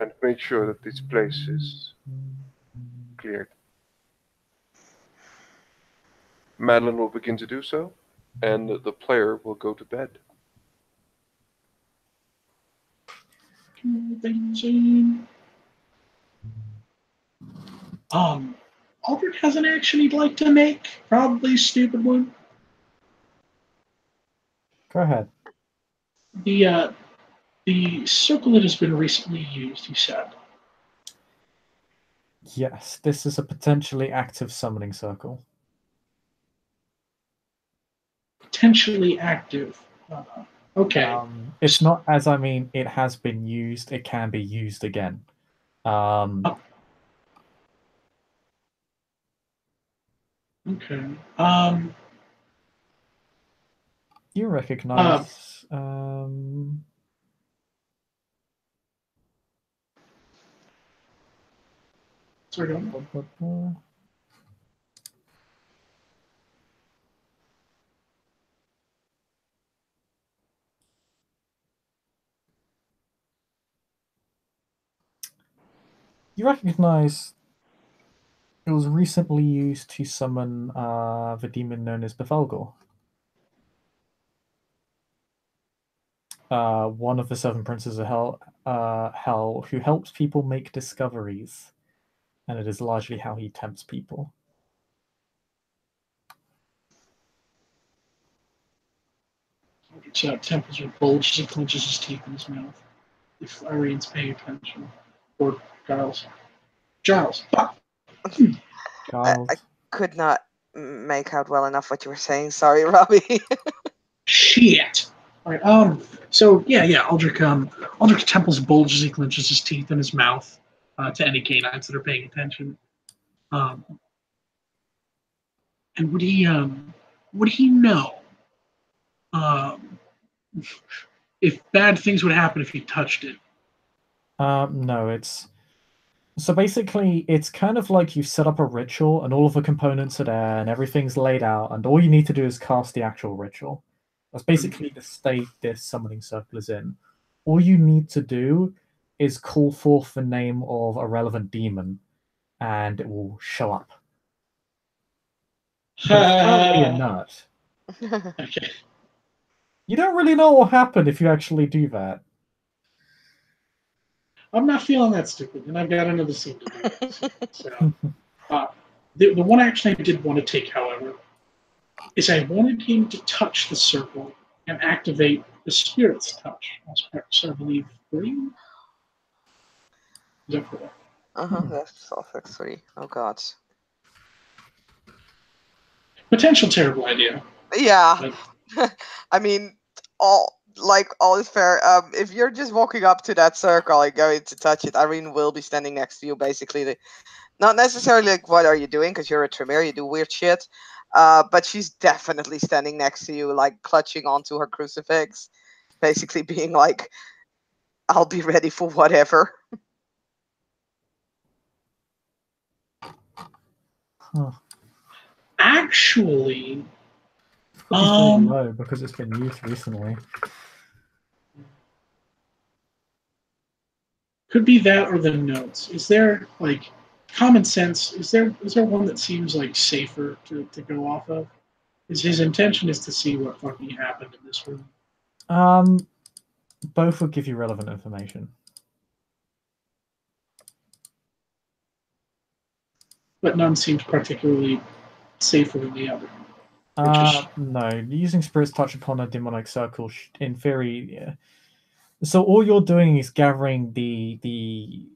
and make sure that this place is cleared. Madeline will begin to do so, and the player will go to bed.
Albert has an action he'd like to make. Probably a stupid one.
Go ahead.
The circle that has been recently used, you said.
Yes, this is a potentially active summoning circle.
Potentially active. Okay.
It's not, as I mean, it has been used. It can be used again.
Okay.
You recognize.
Sorry, go on.
You recognize it was recently used to summon the demon known as Bethelgor. One of the seven princes of hell, who helps people make discoveries, and it is largely how he tempts people.
Temples are bulged, he clenches his teeth in his mouth. If Irene's paying attention. Or Giles. Giles! Fuck!
I could not make out well enough what you were saying. Sorry, Robbie.
Shit! Alright, so yeah, Aldrich Temple's bulge as he clenches his teeth in his mouth to any canines that are paying attention. And would he know if bad things would happen if he touched it?
No, it's so basically it's kind of like you've set up a ritual and all of the components are there and everything's laid out, and all you need to do is cast the actual ritual. That's basically the state this summoning circle is in. All you need to do is call forth the name of a relevant demon, and it will show up. But it's currently inert.
Okay.
You don't really know what will happen if you actually do that.
I'm not feeling that stupid, and I've got another scene to do. So, the one action I did want to take, however, is I wanted him to touch the circle and activate the spirit's touch. So I believe 3? Is that correct?
That's all fix 3. Oh god.
Potential terrible idea.
Yeah. I mean, all is fair. If you're just walking up to that circle and going to touch it, Irene will be standing next to you, basically. Not necessarily like, what are you doing? Because you're a Tremere, you do weird shit. But she's definitely standing next to you, like clutching onto her crucifix, basically being like, I'll be ready for whatever.
Huh.
Actually,
could be very low because it's been used recently.
Could be that or the notes. Is there like common sense? Is there one that seems like safer to go off of? Is his intention is to see what fucking happened in this room?
Both would give you relevant information.
But none seems particularly safer than the other.
No, using Spirit's Touch upon a demonic circle, in theory, yeah. So all you're doing is gathering the.
You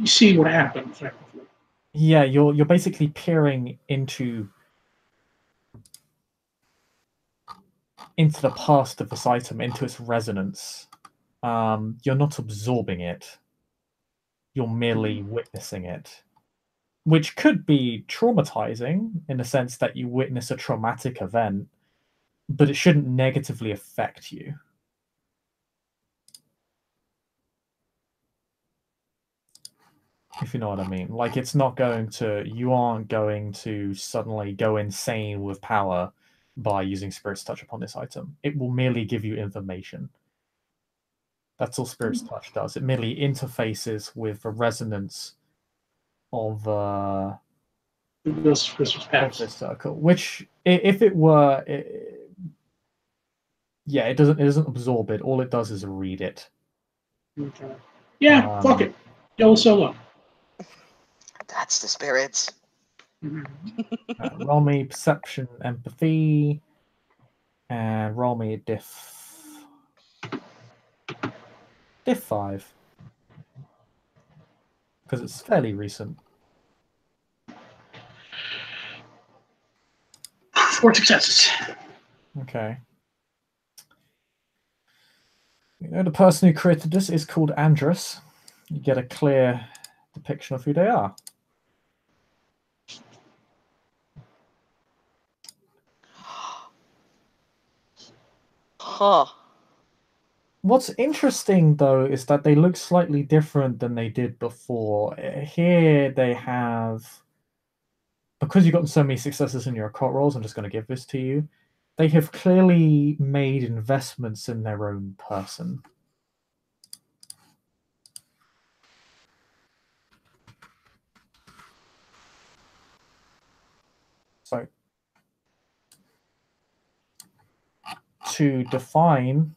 see what happened, effectively.
Yeah, you're basically peering into the past of this item, into its resonance. You're not absorbing it. You're merely witnessing it. Which could be traumatizing in the sense that you witness a traumatic event, but it shouldn't negatively affect you. If you know what I mean. Like, it's not going to... You aren't going to suddenly go insane with power by using Spirit's Touch upon this item. It will merely give you information. That's all Spirit's Touch does. It merely interfaces with the resonance of
this
circle, which, if it were, yeah, it doesn't absorb it. All it does is read it.
Okay. Yeah, fuck it. Yellow Solo.
That's the spirit.
Roll me perception, empathy, and roll me diff 5 because it's fairly recent.
4 successes.
Okay. You know, the person who created this is called Andrus. You get a clear depiction of who they are.
Huh.
What's interesting, though, is that they look slightly different than they did before. Here they have, because you've gotten so many successes in your occult rolls, I'm just going to give this to you. They have clearly made investments in their own person. So, to define,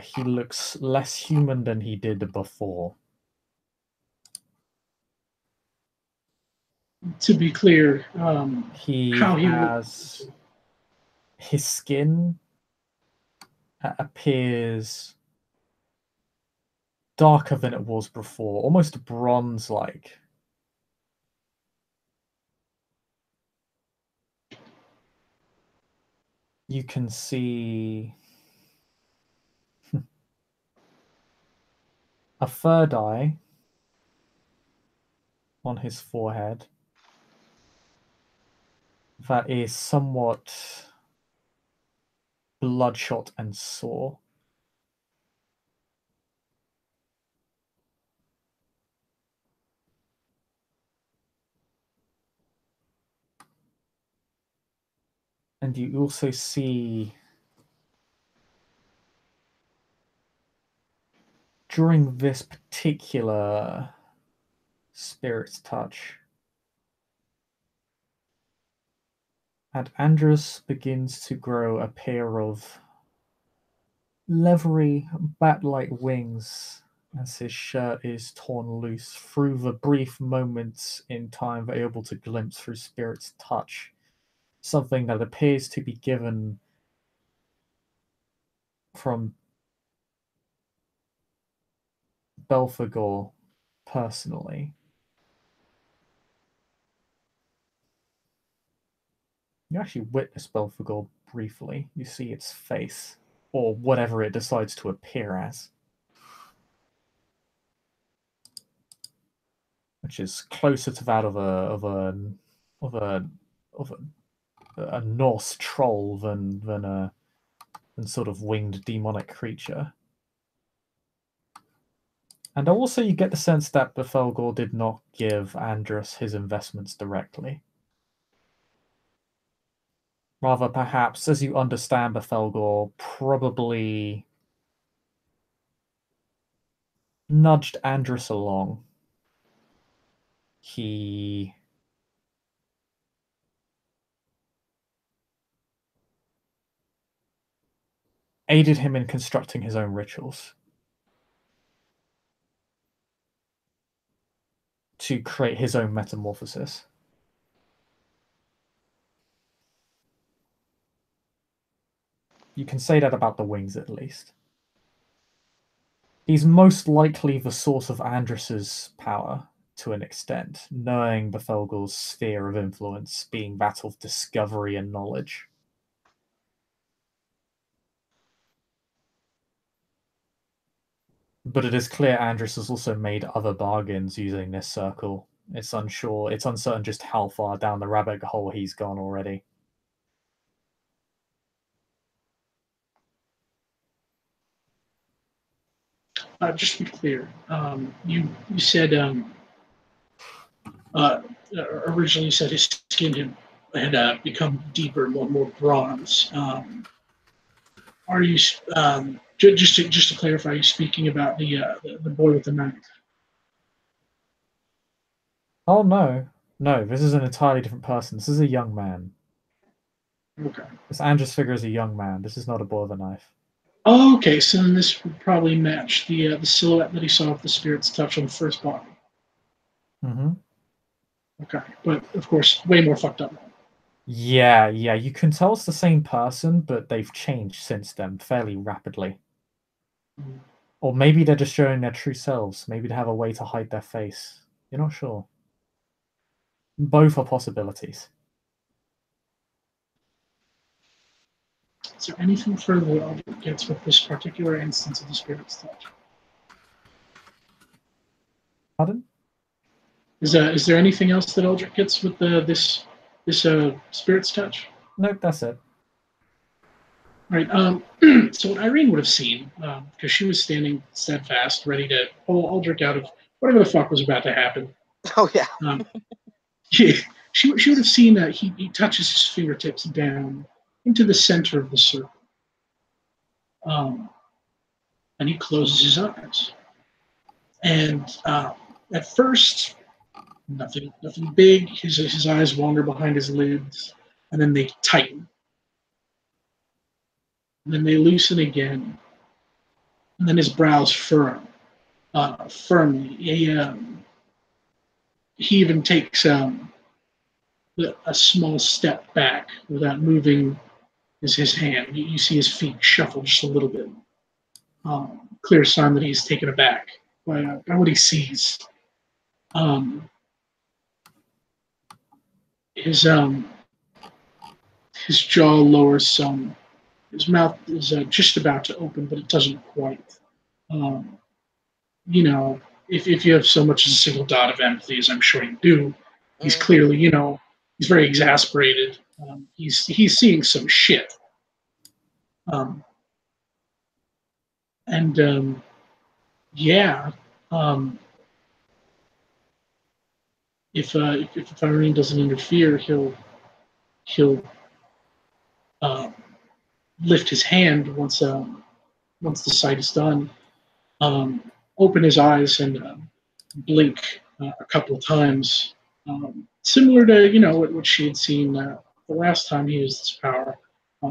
he looks less human than he did before.
To be clear,
He
how he
has his skin appears darker than it was before, almost bronze-like. You can see a third eye on his forehead that is somewhat bloodshot and sore. And you also see, during this particular spirit's touch, and Andrus begins to grow a pair of leathery, bat-like wings as his shirt is torn loose through the brief moments in time they're able to glimpse through Spirit's touch. Something that appears to be given from Belphegor personally. You actually witness Belphegor briefly. You see its face, or whatever it decides to appear as, which is closer to that of a Norse troll than sort of winged demonic creature. And also you get the sense that Bethelgor did not give Andrus his investments directly. Rather, perhaps, as you understand, Bethelgor probably nudged Andrus along. He aided him in constructing his own rituals to create his own metamorphosis. You can say that about the wings, at least. He's most likely the source of Andrus's power, to an extent, knowing Bethelgor's sphere of influence being that of discovery and knowledge. But it is clear Andrus has also made other bargains using this circle. It's uncertain just how far down the rabbit hole he's gone already.
Just to be clear, you said originally you said his skin had become deeper, more bronze. Are you just to clarify? Are you speaking about the boy with the knife?
Oh no, this is an entirely different person. This is a young man.
Okay.
This Andrus figure is a young man. This is not a boy with a knife.
Oh, okay, so then this would probably match the silhouette that he saw with the spirit's touch on the first body.
Mm-hmm.
Okay, but of course, way more fucked up.
Yeah, you can tell it's the same person, but they've changed since then fairly rapidly.
Mm.
Or maybe they're just showing their true selves. Maybe they have a way to hide their face. You're not sure. Both are possibilities.
Is there anything further that Aldrich gets with this particular instance of the spirit's touch?
Pardon?
Is there anything else that Aldrich gets with this spirit's touch?
Nope, that's it.
Right. So what Irene would have seen, because she was standing steadfast, ready to pull Aldrich out of whatever the fuck was about to happen.
Oh yeah.
Um, she would have seen that he touches his fingertips down into the center of the circle, and he closes his eyes. And at first, nothing big. His eyes wander behind his lids, and then they tighten, and then they loosen again, and then his brows furrow firmly. He even takes a small step back without moving his hand. You see his feet shuffle just a little bit. Clear sign that he's taken aback by what he sees. Um, his his jaw lowers some. His mouth is just about to open, but it doesn't quite. Um, if you have so much as a single dot of empathy, as I'm sure you do, he's
Mm.
clearly, he's very exasperated. He's seeing some shit. Um, and yeah, um, if Irene doesn't interfere, he'll uh, lift his hand once the sight is done, um, open his eyes and blink a couple of times, similar to what she had seen the last time he used his power.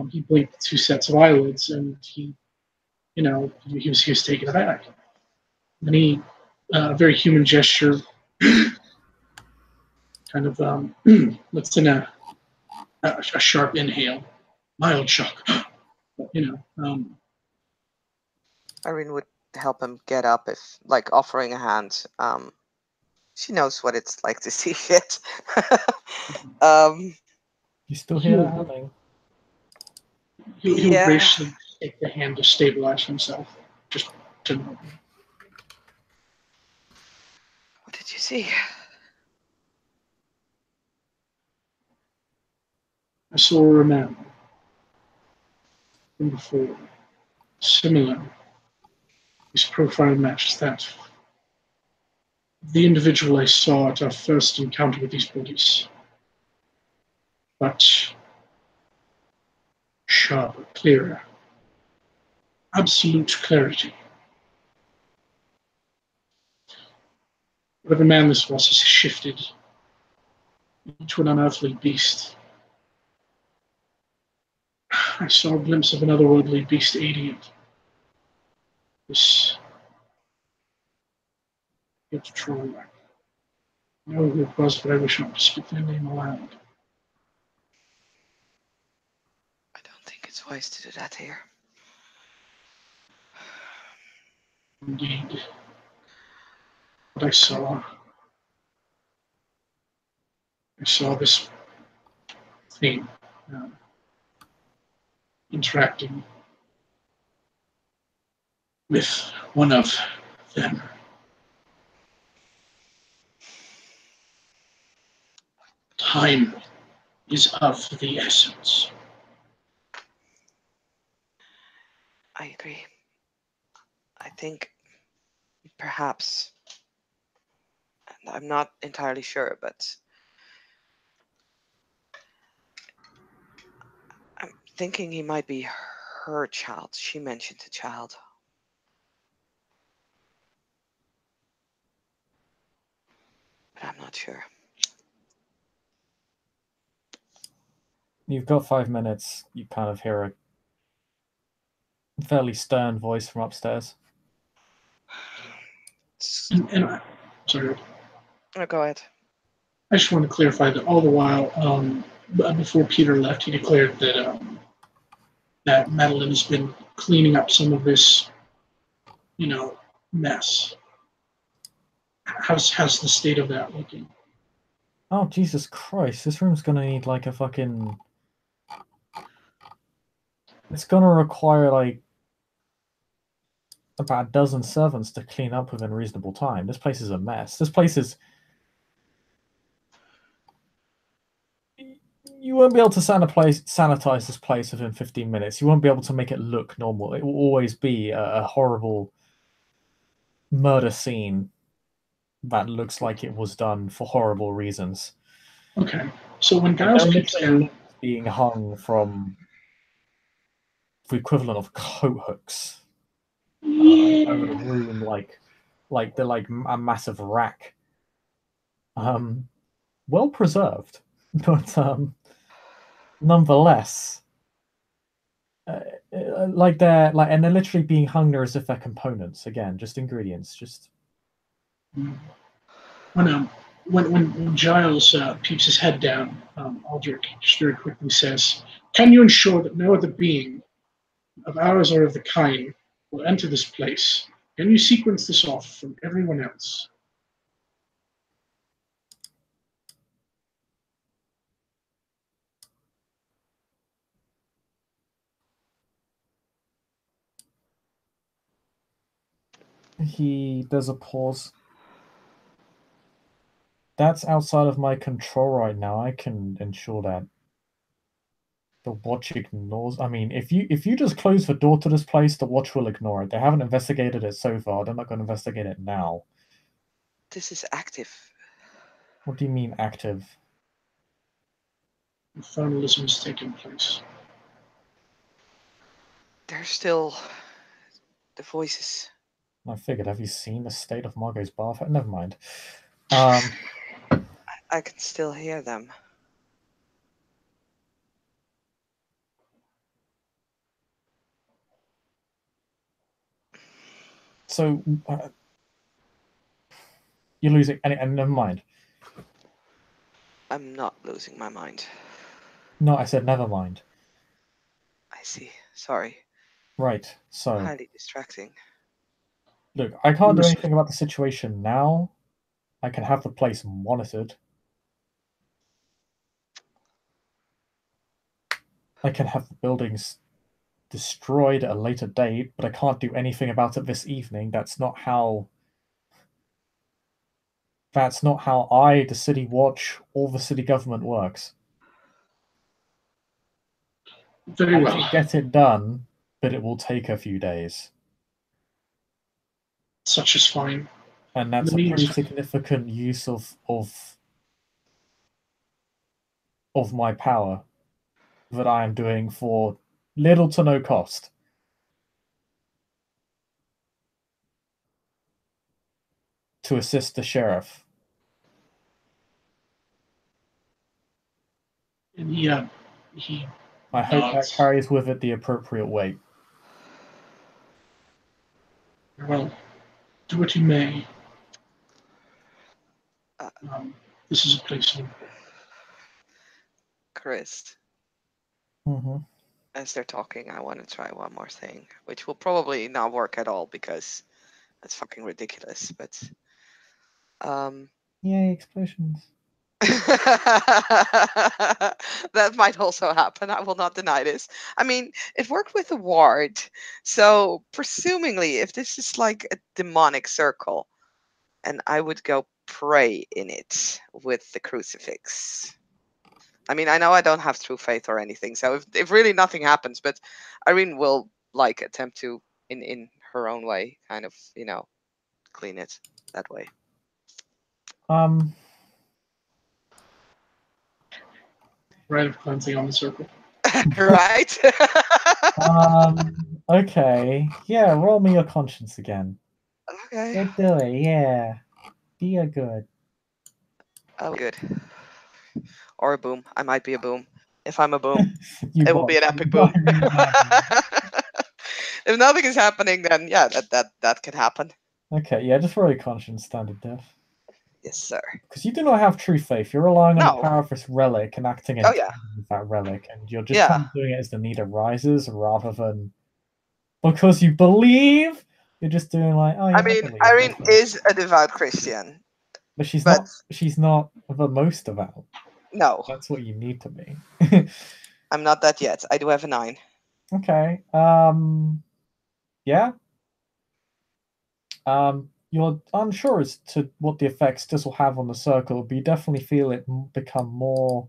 He blinked two sets of eyelids, and he was taken aback. And he, a very human gesture, kind of lets in a sharp inhale, mild shock. But,
Irene would help him get up if, like, offering a hand. She knows what it's like to see shit.
You still hear that humming?
He'll
Yeah.
graciously take the hand to stabilize himself. Just to
What did you see?
I saw a man from before, similar. His profile matched that. The individual I saw at our first encounter with these bodies. But sharper, clearer, absolute clarity. Whatever man this was has shifted into an unearthly beast. I saw a glimpse of an otherworldly beast aiding it. This yet to try. I know who it was, but I wish not to speak their name aloud.
I don't think it's wise to do that here.
Indeed. What I saw this thing interacting with one of them. Time is of the essence.
I agree. I think perhaps, and I'm not entirely sure, but I'm thinking he might be her child. She mentioned a child. But I'm not sure.
You've got 5 minutes. You kind of hear a fairly stern voice from upstairs.
And sorry,
Oh, go ahead.
I just want to clarify that all the while, before Peter left, he declared that Madeline has been cleaning up some of this, mess. How's the state of that looking?
Oh, Jesus Christ. This room's gonna need like a fucking... It's gonna require like about a dozen servants to clean up within reasonable time. This place is a mess. This place is... You won't be able to sanitize this place within 15 minutes. You won't be able to make it look normal. It will always be a horrible murder scene that looks like it was done for horrible reasons.
Okay. So when
There
Giles
are
peeps
literally
down,
limbs being hung from the equivalent of coat hooks over the
yeah.
room, like they're like a massive rack. Well preserved, but nonetheless, like and they're literally being hung there as if they're components. Again, just ingredients. Just
When Giles peeps his head down, Aldrich just very quickly says, "Can you ensure that no other being of ours or of the kind will enter this place? Can you sequence this off from everyone else?"
he does a pause. That's outside of my control right now. I can ensure that the watch ignores. I mean, if you just close the door to this place, the watch will ignore it. They haven't investigated it so far. They're not going to investigate it now.
This is active.
What do you mean active?
Infernalism is taking place.
There's still the voices.
I figured. Have you seen the state of Margot's bath? Never mind.
I can still hear them.
So you're losing, and never mind.
I'm not losing my mind.
No, I said never mind.
I see. Sorry.
Right. So
Highly distracting.
look, I can't do anything about the situation now. I can have the place monitored. I can have the buildings destroyed at a later date, but I can't do anything about it this evening. That's not how I, the city watch, or the city government works.
Very
I
well.
can get it done, but it will take a few days.
Such is fine.
And that's a pretty significant use of my power that I am doing for little to no cost. To assist the sheriff.
And he
I hope that carries with it the appropriate weight.
Well, do what you may. This is a place in
Chris.
Mm-hmm.
As they're talking, I want to try one more thing, which will probably not work at all because that's fucking ridiculous. But
Yay, explosions.
That might also happen. I will not deny this. I mean, it worked with the ward, so presumably, if this is like a demonic circle, and I would go pray in it with the crucifix. I mean, I know I don't have true faith or anything, so if really nothing happens, but Irene will like attempt to, in her own way, kind of, clean it that way.
Rite of cleansing on the circle.
Right?
Okay. Yeah, roll me your conscience again.
Okay.
Good do it, yeah. Be a good.
Oh, good. Or a boom. I might be a boom. If I'm a boom, it will be an epic boom. If nothing is happening, then yeah, that could happen.
Okay, yeah, just roll your conscience, standard death.
Yes, sir.
Because you do not have true faith. You're relying on
No.
the power of this relic and acting in tandem with that relic, and you're just kind of doing it as the need arises rather than because you believe. You're just doing like, oh yeah.
I mean, Irene is a devout Christian.
But she's not. She's not the most devout.
No.
That's what you need to be.
I'm not that yet. I do have a 9.
Okay. Yeah. You're unsure as to what the effects this will have on the circle, but you definitely feel it become more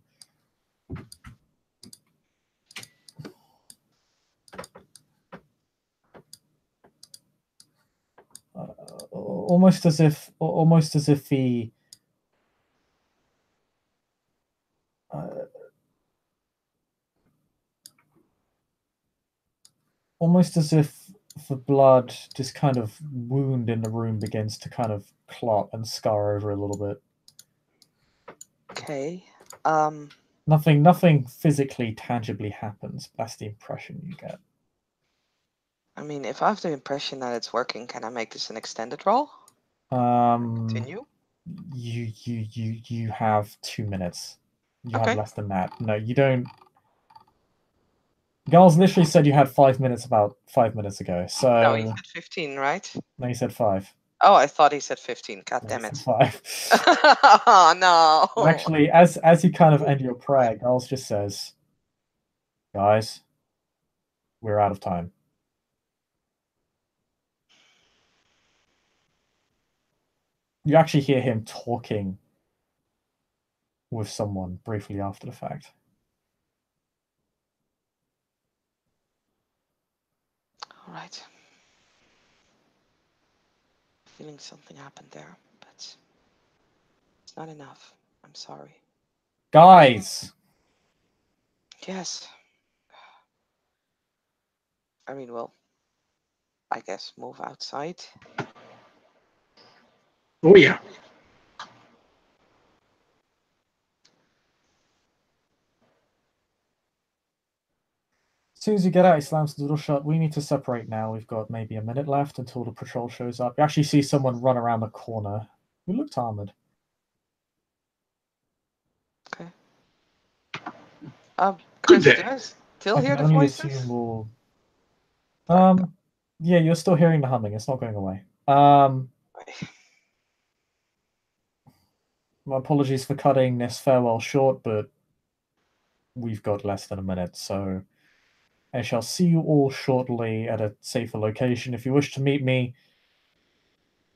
Almost as if he almost as if the blood, this kind of wound in the room begins to kind of clot and scar over a little bit.
Okay.
Nothing physically tangibly happens. That's the impression you get.
I mean, if I have the impression that it's working, can I make this an extended roll? Continue.
You have 2 minutes. You
Okay.
have less than that. No, you don't. Girls literally said you had 5 minutes about 5 minutes ago. So
No, he said 15, right?
no, you said 5.
Oh, I thought he said 15. God
No,
damn
you
it.
said 5.
Oh, no.
Actually, as you kind of end your prayer, Girls just says, "Guys, we're out of time." You actually hear him talking with someone briefly after the fact.
All right. Feeling something happened there, but it's not enough. I'm sorry.
Guys!
Yes. I mean, well, I guess move outside.
Oh yeah.
As soon as you get out, he slams the door shut. We need to separate now. We've got maybe a minute left until the patrol shows up. You actually see someone run around the corner who looked armored.
Okay.
Good
Chris, do
day.
I still
I
hear
can
the
only
voices?
assume we'll...
Sorry,
Yeah, you're still hearing the humming. It's not going away. My apologies for cutting this farewell short, but we've got less than a minute, so I shall see you all shortly at a safer location. If you wish to meet me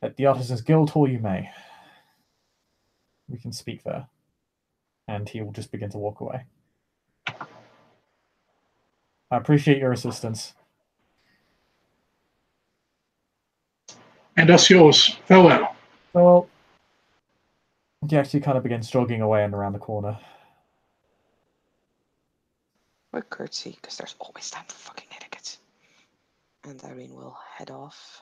at the Artisans Guild Hall, you may. We can speak there. And he will just begin to walk away. I appreciate your assistance.
And us yours. Farewell.
Well, he actually kind of begins jogging away and around the corner.
Quick curtsy, because there's always time for fucking etiquette. And Irene will head off.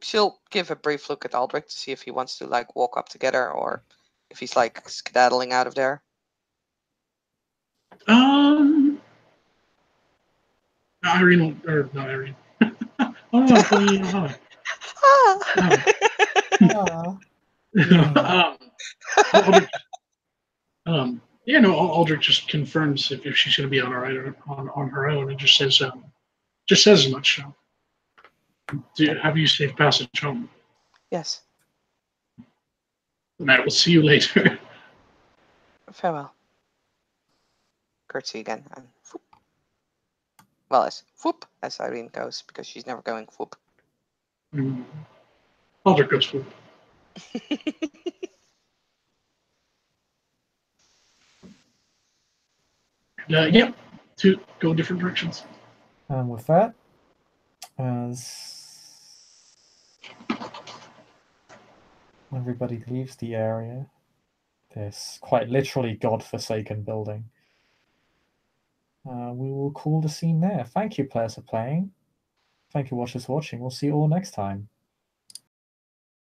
She'll give a brief look at Aldrich to see if he wants to like walk up together or if he's like skedaddling out of there.
Irene, or not Irene. Oh no, funny. Aldrich, yeah, no, Aldrich just confirms if she's going to be on her own, and just says as much. Have you safe passage home?
Yes.
And I will see you later.
Farewell. Curtsy again and whoop. Well, as whoop as Irene goes because she's never going whoop.
Aldrich goes whoop. Yep, to go different directions.
And with that, as everybody leaves the area, this quite literally godforsaken building, we will call the scene there. Thank you, players, for playing. Thank you, watchers, for watching. We'll see you all next time.